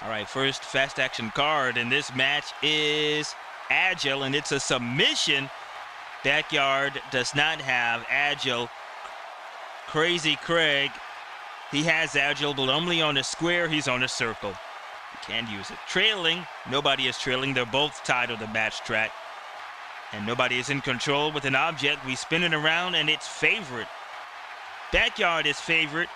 All right, first fast action card in this match is Agile, and it's a submission. Backyard does not have Agile. Crazy Craig, he has Agile, but only on a square. He's on a circle. You can use it. Trailing, nobody is trailing. They're both tied on the match track. And nobody is in control with an object. We spin it around, and it's favorite. Backyard is favorite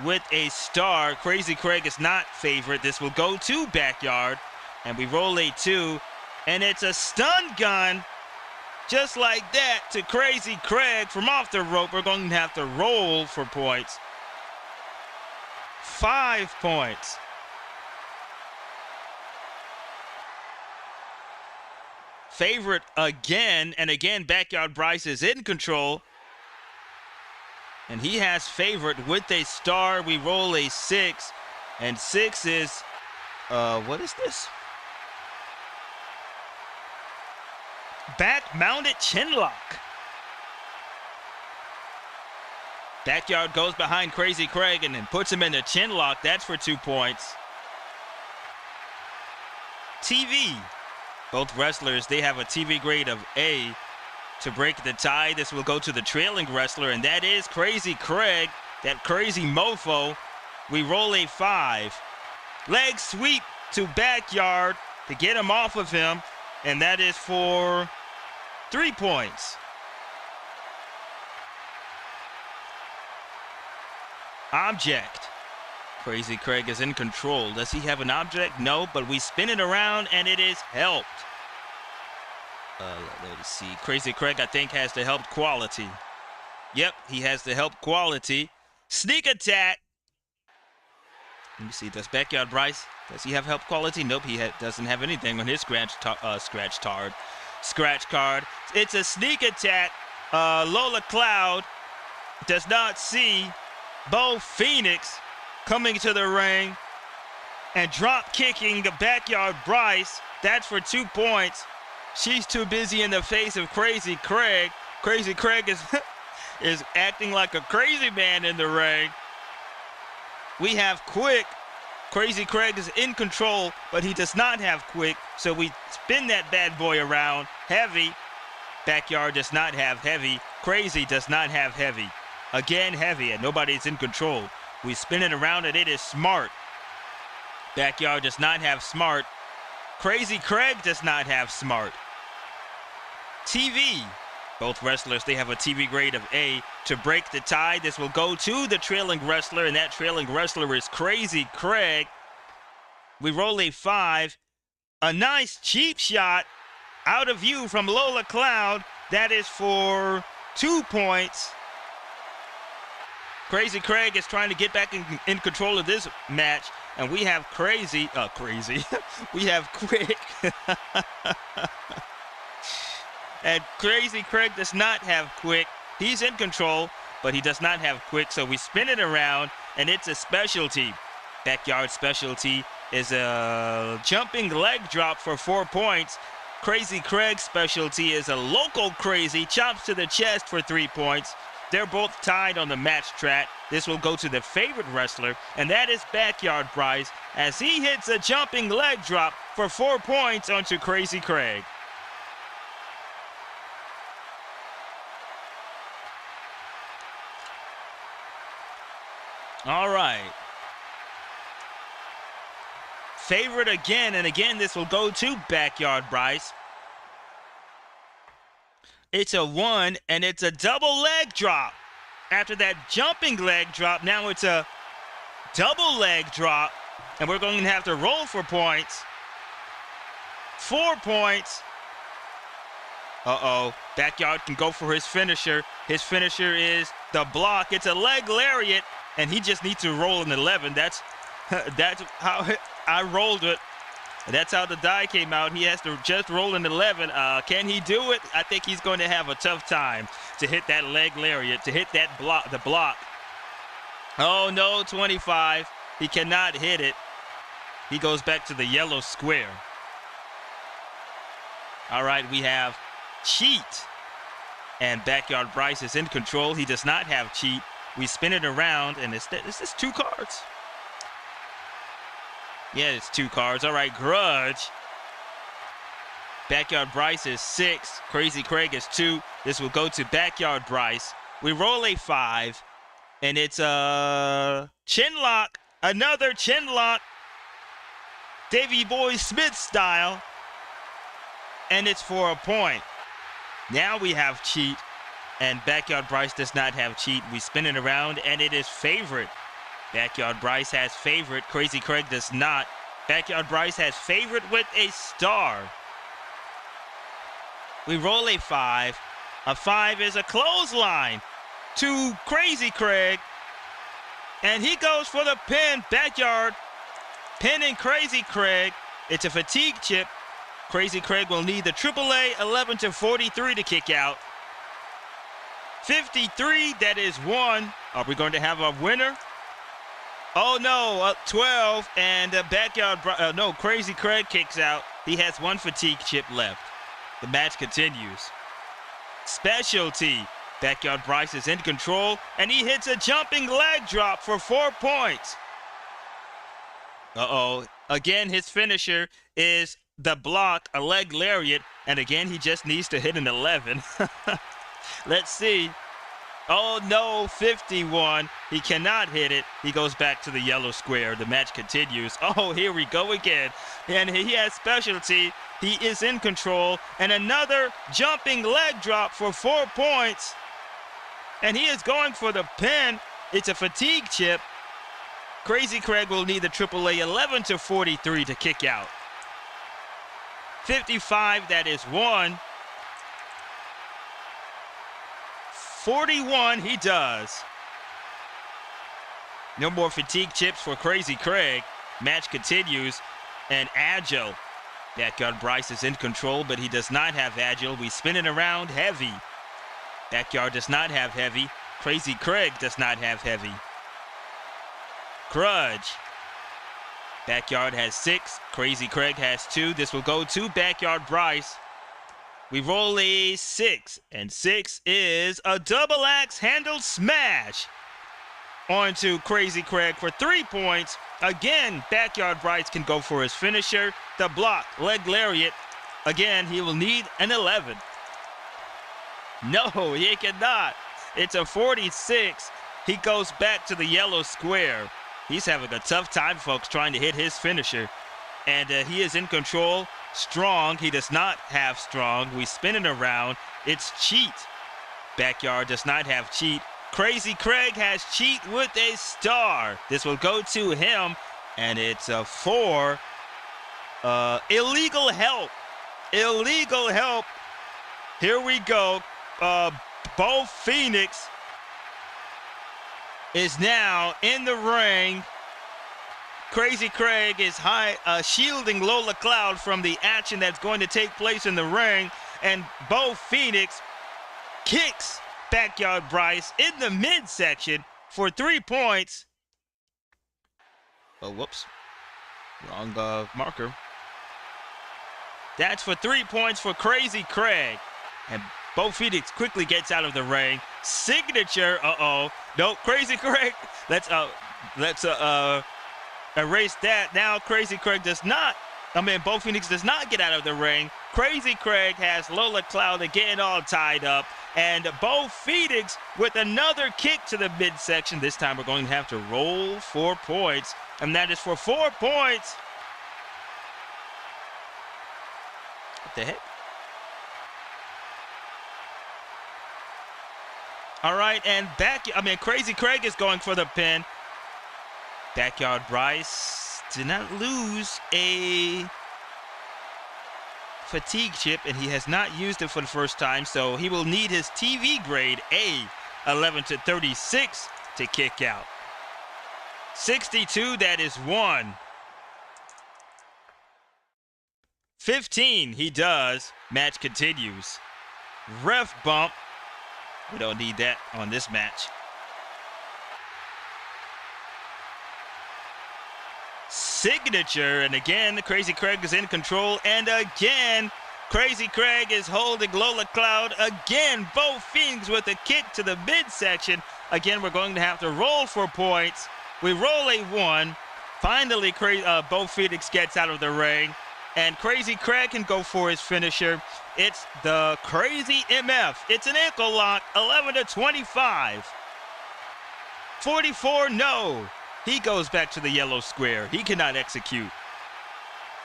with a star. Crazy Craig is not favorite. This will go to Backyard, and we roll a 2, and it's a stun gun, just like that, to Crazy Craig from off the rope. We're going to have to roll for points. 5 points. Favorite again, and again, Backyard Bryce is in control. And he has favorite with a star. We roll a 6, and 6 is, what is this? Back-mounted chinlock. Backyard goes behind Crazy Craig and then puts him in the chinlock. That's for 2 points. TV. Both wrestlers, they have a TV grade of A. To break the tie, this will go to the trailing wrestler, and that is Crazy Craig, that crazy mofo. We roll a 5. Leg sweep to Backyard to get him off of him, and that is for 3 points. Object. Crazy Craig is in control. Does he have an object? No, but we spin it around, and it is helped. Let's see. Crazy Craig, I think, has the help quality. Yep, he has the help quality. Sneak attack. Let me see. Does Backyard Bryce, does he have help quality? Nope, he doesn't have anything on his scratch card. It's a sneak attack. Lola Cloud does not see Bo Phoenix coming to the ring and drop kicking the Backyard Bryce. That's for 2 points. She's too busy in the face of Crazy Craig. Crazy Craig is is acting like a crazy man in the ring. We have Quick. Crazy Craig is in control, but he does not have Quick, so we spin that bad boy around. Heavy. Backyard does not have Heavy. Crazy does not have Heavy. Again, Heavy, and nobody's in control. We spin it around, and it is Smart. Backyard does not have Smart. Crazy Craig does not have Smart. TV. Both wrestlers, they have a TV grade of A. To break the tie, this will go to the trailing wrestler, and that trailing wrestler is Crazy Craig. We roll a 5. A nice cheap shot out of view from Lola Cloud. That is for 2 points. Crazy Craig is trying to get back in control of this match, and we have Crazy. We have Quick. And Crazy Craig does not have Quick. He's in control, but he does not have Quick, so we spin it around, and it's a specialty. Backyard specialty is a jumping leg drop for 4 points. Crazy Craig's specialty is a local crazy, chops to the chest for 3 points. They're both tied on the match track. This will go to the favorite wrestler, and that is Backyard Bryce, as he hits a jumping leg drop for 4 points onto Crazy Craig. All right. Favorite again, and again, this will go to Backyard Bryce. It's a 1, and it's a double leg drop. After that jumping leg drop, now it's a double leg drop, and we're going to have to roll for points. 4 points. Uh-oh. Backyard can go for his finisher. His finisher is the block. It's a leg lariat, and he just needs to roll an 11. That's how I rolled it. That's how the die came out. He has to just roll an 11. Can he do it? I think he's going to have a tough time to hit that leg lariat, to hit that block, the block. Oh, no, 25. He cannot hit it. He goes back to the yellow square. All right, we have Cheat. And Backyard Bryce is in control. He does not have Cheat. We spin it around, and it's just 2 cards. Yeah, it's 2 cards. All right, Grudge. Backyard Bryce is 6. Crazy Craig is 2. This will go to Backyard Bryce. We roll a 5, and it's a chin lock. Another chin lock. Davey Boy Smith style. And it's for a point. Now we have Cheat, and Backyard Bryce does not have Cheat. We spin it around, and it is Favorite. Backyard Bryce has Favorite. Crazy Craig does not. Backyard Bryce has Favorite with a star. We roll a 5. A 5 is a clothesline to Crazy Craig. And he goes for the pin. Backyard pinning Crazy Craig. It's a fatigue chip. Crazy Craig will need the AAA 11 to 43 to kick out. 53, that is 1. Are we going to have a winner? Oh no, 12, and no, Crazy Craig kicks out. He has 1 fatigue chip left. The match continues. Specialty. Backyard Bryce is in control, and he hits a jumping leg drop for 4 points. Uh-oh. Again, his finisher is the block, a leg lariat, and again, he just needs to hit an 11. Let's see. Oh no, 51. He cannot hit it. He goes back to the yellow square. The match continues. Oh, here we go again. And he has specialty. He is in control. And another jumping leg drop for 4 points. And he is going for the pin. It's a fatigue chip. Crazy Craig will need the AAA 11 to 43 to kick out. 55, that is 1. 41, he does. No more fatigue chips for Crazy Craig. Match continues. And Agile. Backyard Bryce is in control, but he does not have Agile. We spin it around. Heavy. Backyard does not have Heavy. Crazy Craig does not have Heavy. Grudge. Backyard has 6. Crazy Craig has 2. This will go to Backyard Bryce. We roll a 6, and 6 is a double axe handle smash onto Crazy Craig for 3 points. Again, Backyard Bryce can go for his finisher. The block, leg lariat. Again, he will need an 11. No, he cannot. It's a 46. He goes back to the yellow square. He's having a tough time, folks, trying to hit his finisher. And he is in control. Strong. He does not have strong. We spin it around. It's cheat. Backyard does not have cheat. Crazy Craig has cheat with a star. This will go to him, and it's a 4. Illegal help. Illegal help. Here we go. Bo Phoenix is now in the ring. Crazy Craig is shielding Lola Cloud from the action that's going to take place in the ring. And Bo Phoenix kicks Backyard Bryce in the midsection for 3 points. Oh, whoops. Wrong marker. That's for 3 points for Crazy Craig. And Bo Phoenix quickly gets out of the ring. Signature, no, Crazy Craig. Let's erase that. Now Crazy Craig does not, Bo Phoenix does not get out of the ring. Crazy Craig has Lola Cloud again all tied up. And Bo Phoenix with another kick to the midsection. This time we're going to have to roll 4 points. And that is for 4 points. What the heck? All right, and Crazy Craig is going for the pin. Backyard Bryce did not lose a fatigue chip, and he has not used it for the first time, so he will need his TV grade A 11-36 to kick out. 62, that is 1. 15, he does. Match continues. Ref bump. We don't need that on this match. Signature, and again, Crazy Craig is in control, and again, Crazy Craig is holding Lola Cloud. Again, Bo Phoenix with a kick to the midsection. Again, we're going to have to roll 4 points. We roll a 1. Finally, Bo Phoenix gets out of the ring, and Crazy Craig can go for his finisher. It's the Crazy MF. It's an ankle lock, 11-25. 44, no. He goes back to the yellow square. He cannot execute.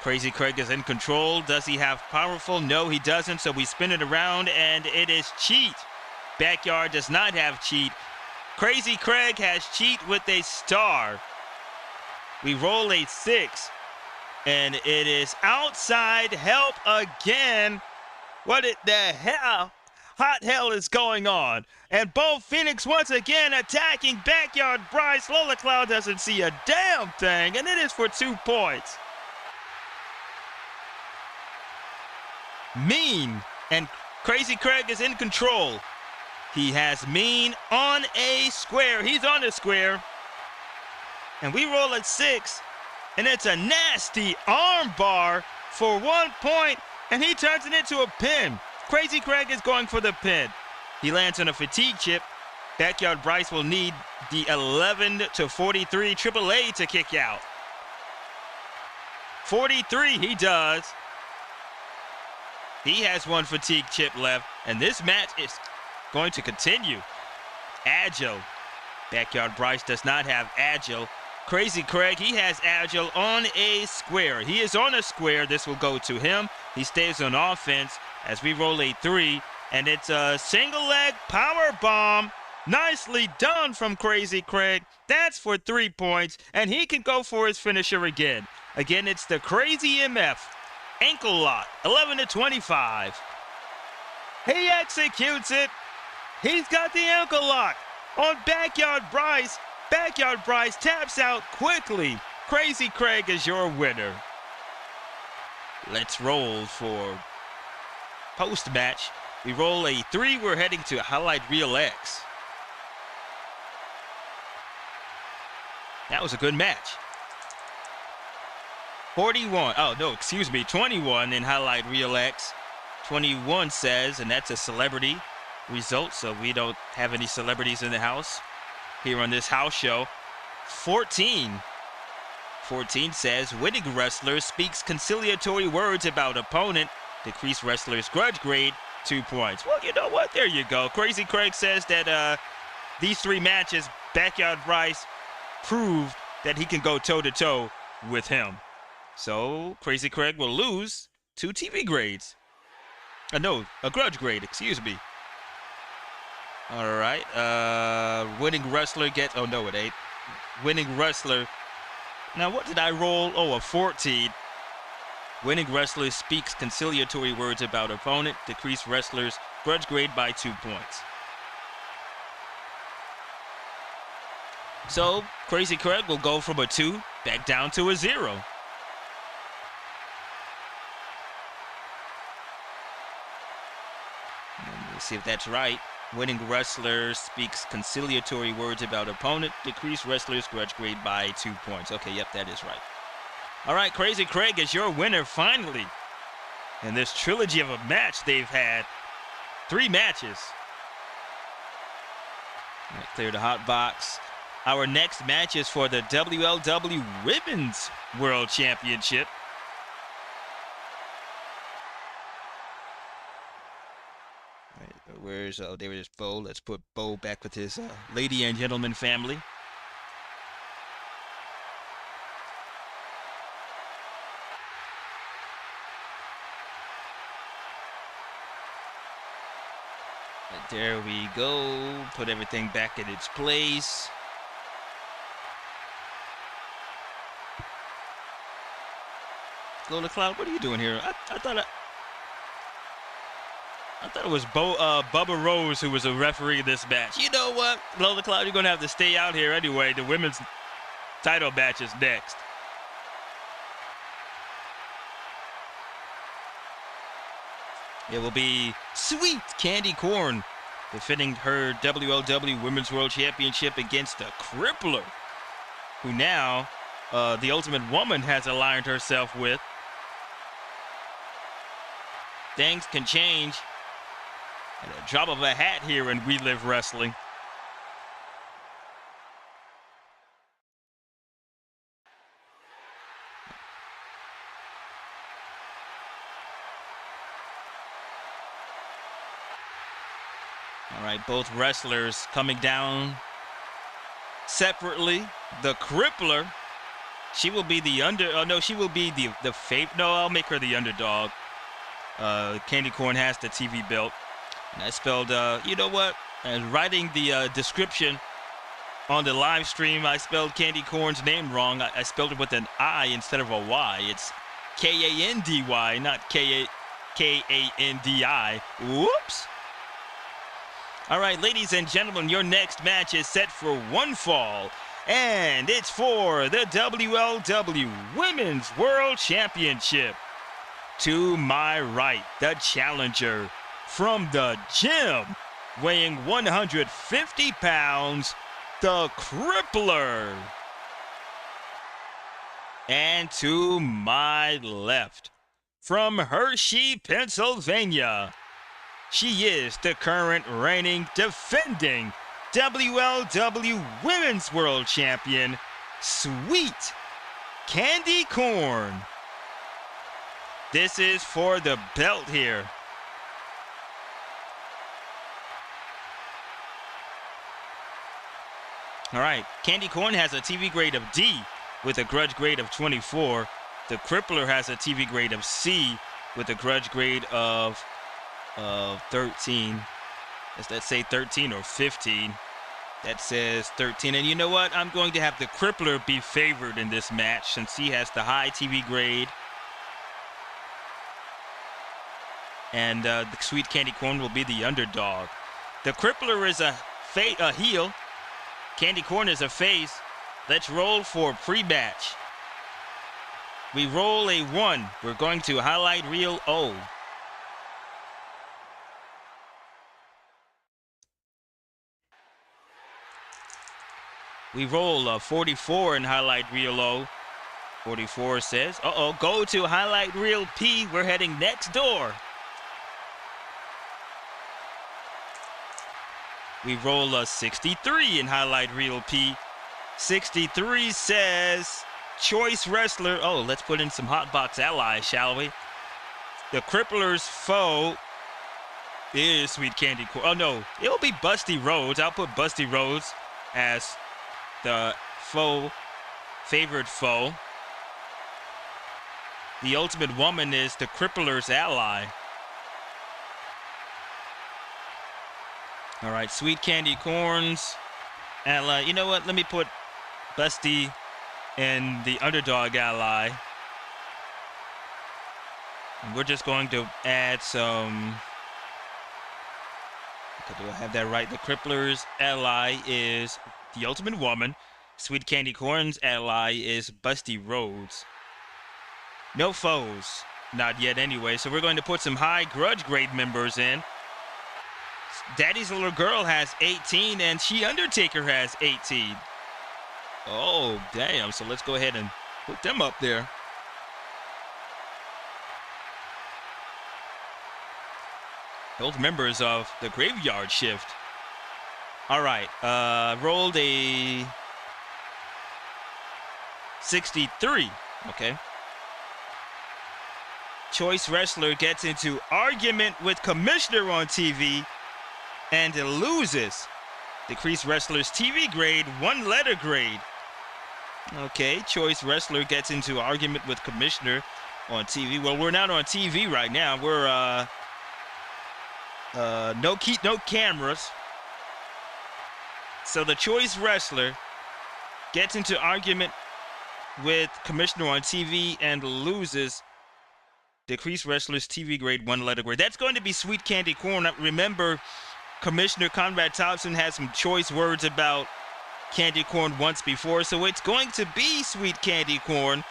Crazy Craig is in control. Does he have powerful? No, he doesn't. So we spin it around, and it is cheat. Backyard does not have cheat. Crazy Craig has cheat with a star. We roll a 6, and it is outside help again. What the hell? Hot hell is going on. And Bo Phoenix once again attacking Backyard Bryce. Lola Cloud doesn't see a damn thing, and it is for 2 points. Mean, and Crazy Craig is in control. He has Mean on a square. He's on a square. And we roll at 6, and it's a nasty arm bar for 1 point, and he turns it into a pin. Crazy Craig is going for the pin. He lands on a fatigue chip. Backyard Bryce will need the 11-43 AAA to kick out. 43, he does. He has 1 fatigue chip left, and this match is going to continue. Agile. Backyard Bryce does not have Agile. Crazy Craig, he has Agile on a square. He is on a square. This will go to him. He stays on offense as we roll a 3, and it's a single leg power bomb. Nicely done from Crazy Craig. That's for 3 points, and he can go for his finisher again. Again, it's the Crazy MF ankle lock, 11-25. He executes it. He's got the ankle lock on Backyard Bryce. Backyard Bryce taps out quickly. Crazy Craig is your winner. Let's roll for post-match. We roll a 3. We're heading to Highlight Reel X. That was a good match. 21. Oh, no, excuse me. 21 in Highlight Reel X. 21 says, and that's a celebrity result, so we don't have any celebrities in the house here on this house show. 14 says, winning wrestler speaks conciliatory words about opponent, decrease wrestler's grudge grade 2 points. Well, you know what? There you go. Crazy Craig says that these 3 matches, Backyard Bryce proved that he can go toe-to-toe with him. So Crazy Craig will lose 2 TV grades. No, a grudge grade, excuse me. All right. Winning wrestler gets, oh no, it ain't. Winning wrestler. Now, what did I roll? Oh, a 14. Winning wrestler speaks conciliatory words about opponent, decrease wrestler's grudge grade by 2 points. So, Crazy Craig will go from a 2 back down to a 0. Let's see if that's right. Winning wrestler speaks conciliatory words about opponent, decrease wrestler's grudge grade by 2 points. Okay, yep, that is right. All right, Crazy Craig is your winner finally. In this trilogy of a match they've had, 3 matches. All right, clear the hot box. Our next match is for the WLW Women's World Championship. Where's there was Bo. Let's put Bo back with his lady and gentleman family. And there we go. Put everything back in its place. Glow the Cloud, what are you doing here? I thought it was Bubba Rose who was a referee in this match. You know what? Glow the Cloud, you're going to have to stay out here anyway. The women's title match is next. It will be sweet KANDI KORN defending her WLW Women's World Championship against the Crippler, who now the Ultimate Woman has aligned herself with. Things can change at a drop of a hat here in We Live Wrestling. All right, both wrestlers coming down separately. The Crippler, she will be the she will be the favorite. No, I'll make her the underdog. KANDI KORN has the TV belt. And I spelled, you know what? And writing the description on the live stream, I spelled KANDI KORN's name wrong. I spelled it with an I instead of a Y. It's K-A-N-D-Y, not K-A-N-D-I. Whoops. All right, ladies and gentlemen, your next match is set for one fall. And it's for the WLW Women's World Championship. To my right, the challenger from the gym, weighing 150 pounds, the Crippler. And to my left, from Hershey, Pennsylvania, she is the current reigning, defending WLW Women's World Champion, sweet KANDI KORN. This is for the belt here. All right, KANDI KORN has a TV grade of D with a grudge grade of 24. The Crippler has a TV grade of C with a grudge grade of 13. Does that say 13 or 15? That says 13. And you know what? I'm going to have the Crippler be favored in this match since he has the high TV grade. And the sweet KANDI KORN will be the underdog. The Crippler is a heel. KANDI KORN is a face. Let's roll for pre-match. We roll a 1. We're going to highlight reel O. We roll a 44 in highlight reel O. 44 says, go to highlight reel P. We're heading next door. We roll a 63 in highlight reel P. 63 says choice wrestler. Oh, let's put in some hotbox allies, shall we? The Crippler's foe is Sweet Candy Corn. Oh no, it'll be Busty Rhodes. I'll put Busty Rhodes as the favorite foe. The Ultimate Woman is the Crippler's ally. All right, Sweet Candy Corn's ally. You know what? Let me put Busty and the Underdog ally. And we're just going to add some. Okay, do I have that right? The Crippler's ally is the Ultimate Woman. Sweet Candy Corn's ally is Busty Rhodes. No foes. Not yet anyway. So we're going to put some high grudge grade members in. Daddy's little girl has 18 and She Undertaker has 18. Oh, damn. So let's go ahead and put them up there. Those members of the Graveyard Shift. All right. Rolled a 63. Okay. Choice wrestler gets into argument with commissioner on TV and loses. Decrease wrestler's TV grade, 1 letter grade. Okay, choice wrestler gets into argument with commissioner on TV. Well, we're not on TV right now. We're no cameras. So the choice wrestler gets into argument with commissioner on TV and loses. Decrease wrestler's TV grade, 1 letter grade. That's going to be Sweet Candy Corn. Remember, Commissioner Conrad Thompson had some choice words about Candy Corn once before, so it's going to be Sweet Candy Corn.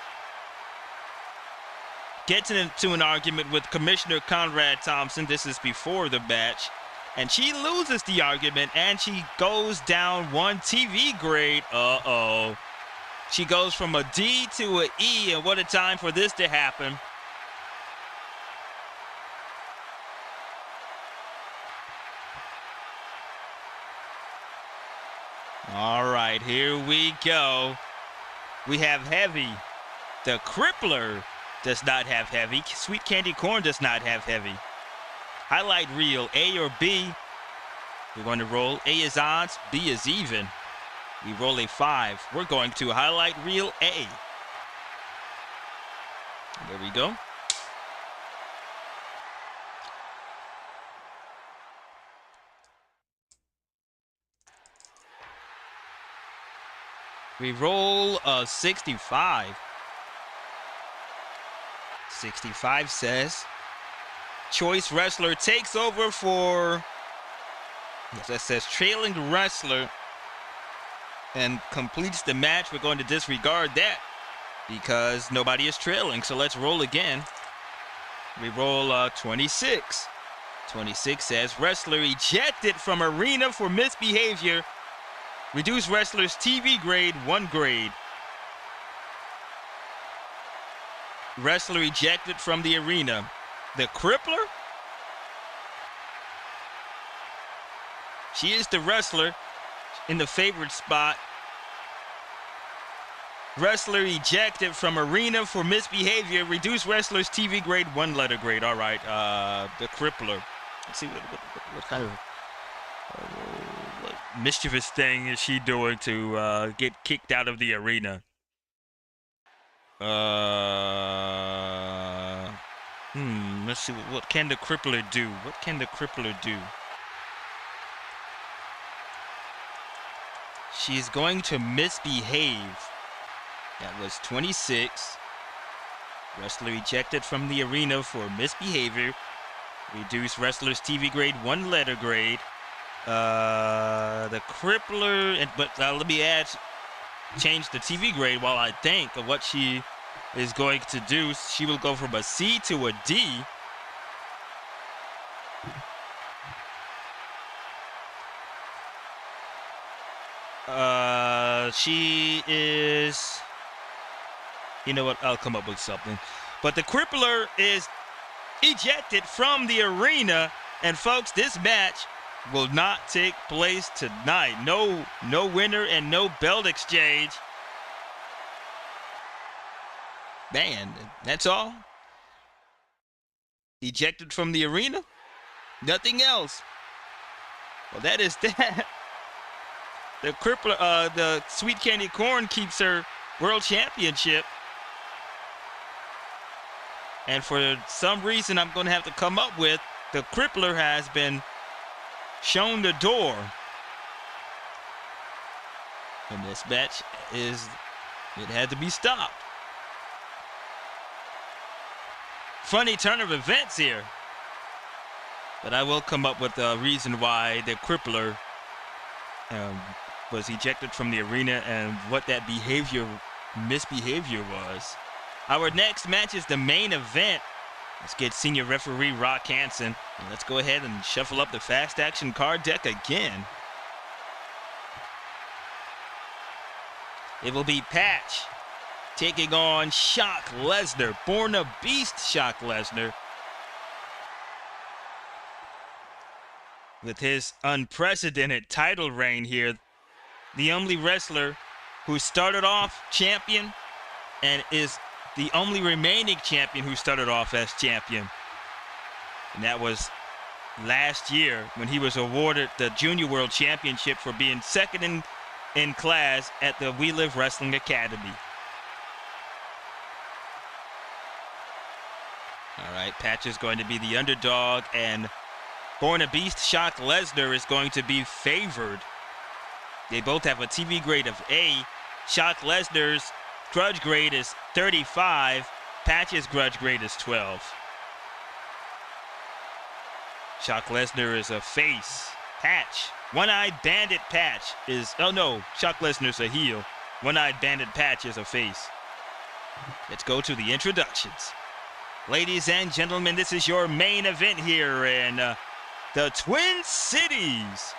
Gets into an argument with Commissioner Conrad Thompson. This is before the match. And she loses the argument, and she goes down 1 TV grade. Uh-oh. She goes from a D to an E, and what a time for this to happen. All right, here we go. We have heavy. The Crippler does not have heavy. Sweet Candy Corn does not have heavy. Highlight reel, A or B. We're going to roll. A is odds, B is even. We roll a 5. We're going to highlight reel A. There we go. We roll a 65. 65 says, choice wrestler takes over for, yes, that says trailing wrestler and completes the match. We're going to disregard that because nobody is trailing. So let's roll again. We roll 26. 26 says, wrestler ejected from arena for misbehavior. Reduce wrestler's TV grade, 1 grade. Wrestler ejected from the arena. The Crippler? She is the wrestler in the favorite spot. Wrestler ejected from arena for misbehavior. Reduce wrestler's TV grade, 1 letter grade. All right, the Crippler. Let's see what kind of what mischievous thing is she doing to get kicked out of the arena. Let's see, what can the Crippler do? What can the Crippler do? She's going to misbehave. That was 26. Wrestler ejected from the arena for misbehavior. Reduce wrestler's TV grade, 1 letter grade. The Crippler, but let me change the TV grade while I think of what she is going to do. She will go from a C to a D. She is, you know what, I'll come up with something. But the Crippler is ejected from the arena. And folks, this match will not take place tonight. No winner and no belt exchange. Man, that's all. Ejected from the arena. Nothing else. Well, that is that. The Crippler, the Sweet Candy KORN keeps her world championship. And for some reason I'm going to have to come up with, the Crippler has been shown the door. And this match it had to be stopped. Funny turn of events here. But I will come up with a reason why the Crippler was ejected from the arena and what that misbehavior was. Our next match is the main event. Let's get senior referee Rock Hansen. And let's go ahead and shuffle up the fast action card deck again. It will be Patch taking on Shock LEZNAR, Born a Beast Shock LEZNAR. With his unprecedented title reign here, the only wrestler who started off champion and is the only remaining champion who started off as champion. And that was last year when he was awarded the Junior World Championship for being second in class at the We Live Wrestling Academy. All right, Patch is going to be the underdog, and Born a Beast Shock LEZNAR is going to be favored. They both have a TV grade of A. Shock LEZNAR's grudge grade is 35. Patch's grudge grade is 12. Shock LEZNAR is a face. Patch, One-Eyed Bandit Patch is, oh no, Shock LEZNAR's a heel. One-Eyed Bandit Patch is a face. Let's go to the introductions. Ladies and gentlemen, this is your main event here in the Twin Cities.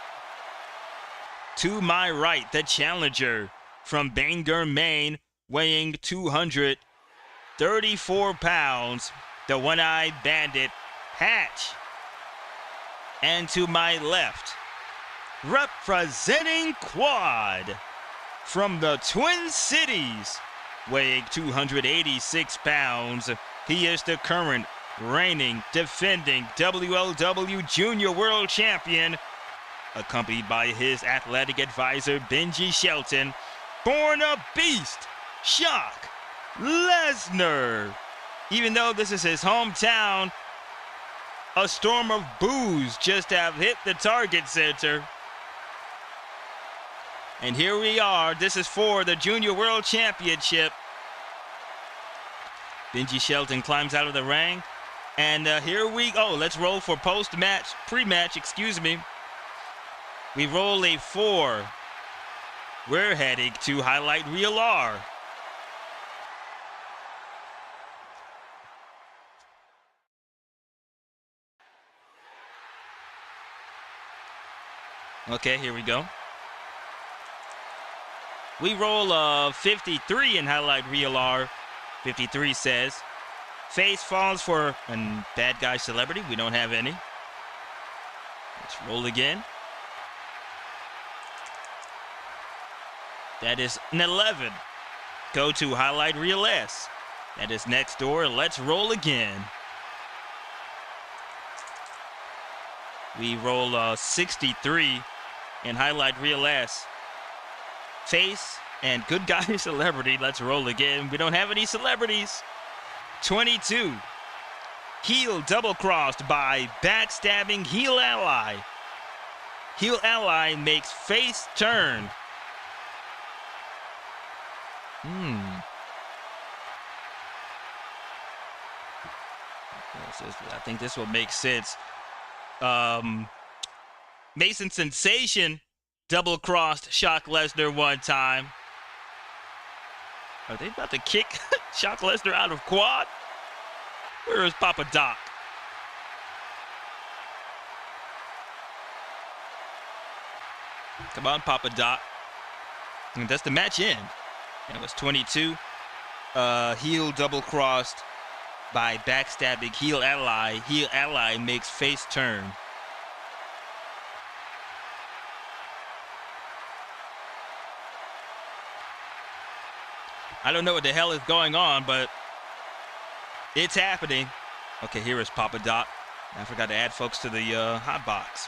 To my right, the challenger from Bangor, Maine, weighing 234 pounds, the One-Eyed Bandit, Patch. And to my left, representing Quad, from the Twin Cities, weighing 286 pounds, he is the current reigning, defending WLW Junior World Champion, accompanied by his athletic advisor, Benji Shelton, Born a Beast, Shock LEZNAR. Even though this is his hometown, a storm of boos just have hit the target center. And here we are. This is for the Junior World Championship. Benji Shelton climbs out of the ring. And here we go. Let's roll for post-match, pre-match, excuse me. We roll a 4. We're heading to highlight reel R. Okay, here we go. We roll 53 in highlight reel R. 53 says, face falls for a bad guy celebrity. We don't have any. Let's roll again. That is an 11. Go to highlight reel S. That is next door. Let's roll again. We roll 63 in highlight reel S. Face and good guy celebrity. Let's roll again. We don't have any celebrities. 22. Heel double crossed by backstabbing heel ally. Heel ally makes face turn. I think this will make sense. Mason Sensation double-crossed Shock LEZNAR one time. Are they about to kick Shock LEZNAR out of Quad? Where is Papa Doc? Come on, Papa Doc. And that's the match end. And it was 22. Heel double-crossed by backstabbing heel ally. Heel ally makes face turn. I don't know what the hell is going on, but it's happening. Okay, here is Papa Doc. I forgot to add folks to the hot box.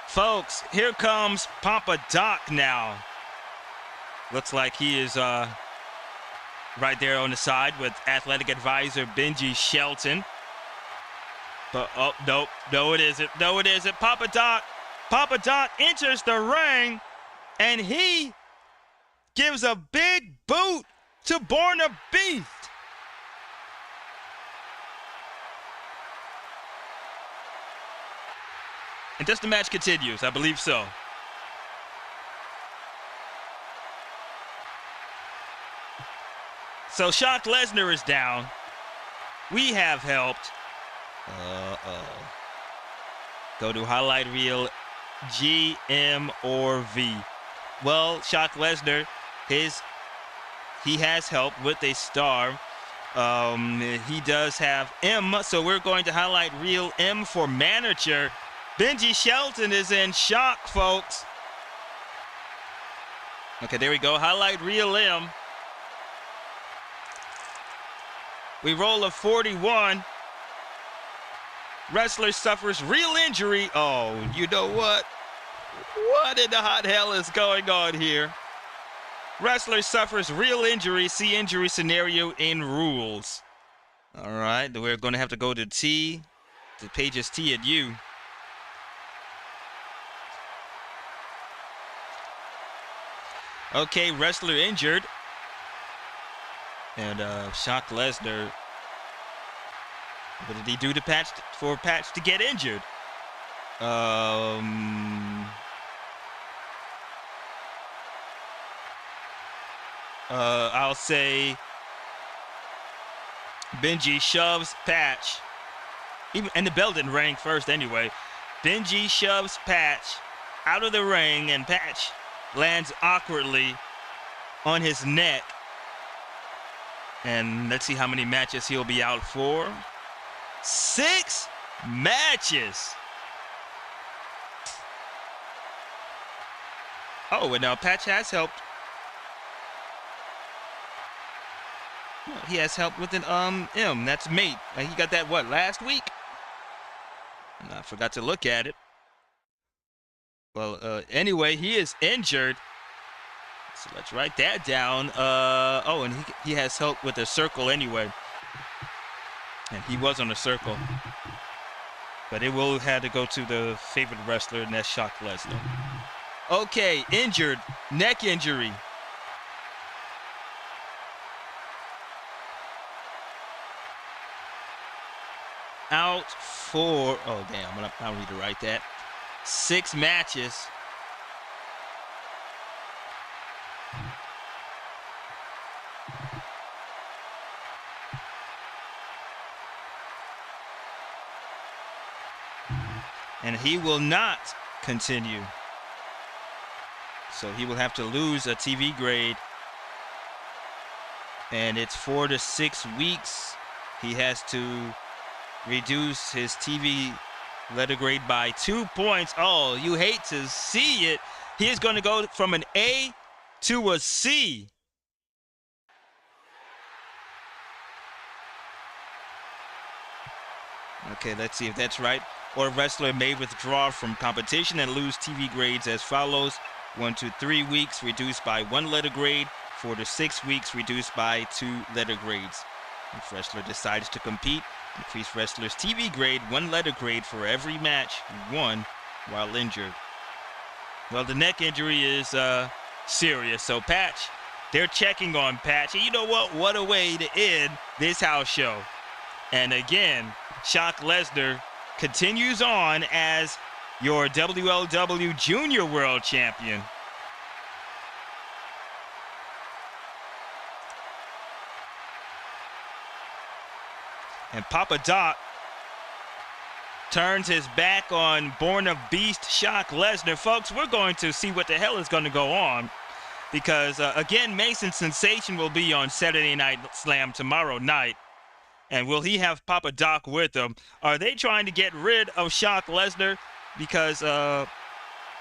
Folks, here comes Papa Doc now. Looks like he is right there on the side with athletic advisor Benji Shelton. But, oh, nope, no it isn't, no it isn't. Papa Doc enters the ring, and he gives a big boot to Born a Beast. And just the match continues, I believe so. So Shock LEZNAR is down. We have helped. Go to highlight reel G, M, or V. Well, Shock LEZNAR, he has helped with a star. He does have M, so we're going to highlight reel M for manager. Benji Shelton is in shock, folks. Okay, there we go. Highlight reel M. We roll a 41. Wrestler suffers real injury. Oh, you know what? What in the hot hell is going on here? Wrestler suffers real injury. See injury scenario in rules. All right, we're going to have to go to T, to pages T and U. Okay, wrestler injured. And Shock LEZNAR, what did he do to Patch for Patch to get injured? I'll say Benji shoves Patch. And the bell didn't ring first anyway. Benji shoves Patch out of the ring, and Patch lands awkwardly on his neck. And let's see how many matches he'll be out for. 6 matches. Oh, and now Patch has helped. He has helped with an M. That's mate. He got that what, last week? And I forgot to look at it. Well, anyway, he is injured. So let's write that down. Oh, and he has help with the circle anyway. And he was on the circle. But it will have to go to the favorite wrestler, and that's Shock LEZNAR. Okay, injured. Neck injury. Out for, oh damn, I need to write that. 6 matches. And he will not continue. So he will have to lose a TV grade. And it's 4 to 6 weeks. He has to reduce his TV letter grade by 2 points. Oh, you hate to see it. He is going to go from an A to a C. Okay, let's see if that's right. Or a wrestler may withdraw from competition and lose TV grades as follows. 1 to 3 weeks reduced by 1 letter grade. 4 to 6 weeks reduced by 2 letter grades. If wrestler decides to compete, increase wrestler's TV grade 1 letter grade for every match won while injured. Well, the neck injury is serious. So Patch, they're checking on Patch. And you know what? What a way to end this house show. And again, Shock LEZNAR continues on as your WLW Junior World Champion. And Papa Doc turns his back on Born a Beast Shock LEZNAR. Folks, we're going to see what the hell is going to go on. Because, again, Mason Sensation will be on Saturday Night Slam tomorrow night. And will he have Papa Doc with him? Are they trying to get rid of Shock LEZNAR? Because,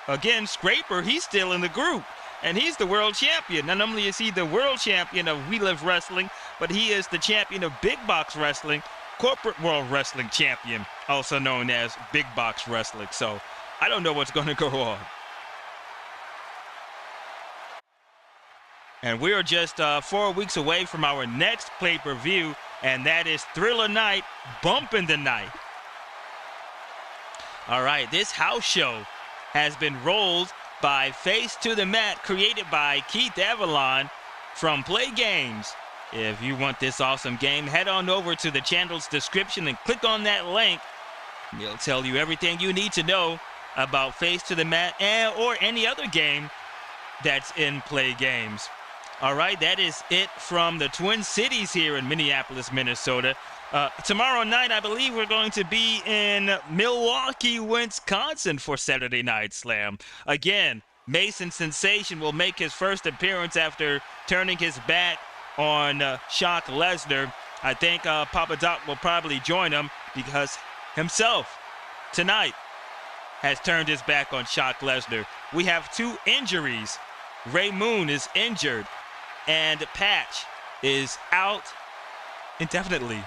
again, Scraper, he's still in the group. And he's the world champion. Not only is he the world champion of We Live Wrestling, but he is the champion of Big Box Wrestling, Corporate World Wrestling Champion, also known as Big Box Wrestling. So I don't know what's going to go on. And we are just 4 weeks away from our next pay-per-view, and that is Thriller Night, Bumpin' the Night. All right, this house show has been rolled by Face to the Mat, created by Keith Avalon from Play Games. If you want this awesome game, head on over to the channel's description and click on that link. It'll tell you everything you need to know about Face to the Mat or any other game that's in Play Games. All right, that is it from the Twin Cities here in Minneapolis, Minnesota. Tomorrow night, I believe we're going to be in Milwaukee, Wisconsin for Saturday Night Slam. Again, Mason Sensation will make his first appearance after turning his back on Shock Lesnar. I think Papa Doc will probably join him because himself tonight has turned his back on Shock Lesnar. We have 2 injuries. Ray Moon is injured, and Patch is out indefinitely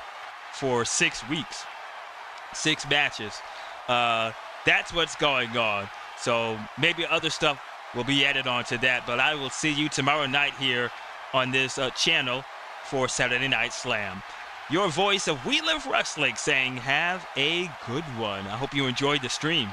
for 6 weeks, 6 matches. That's what's going on. So maybe other stuff will be added on to that, but I will see you tomorrow night here on this channel for Saturday Night Slam. Your voice of We Live Wrestling saying have a good one. I hope you enjoyed the stream.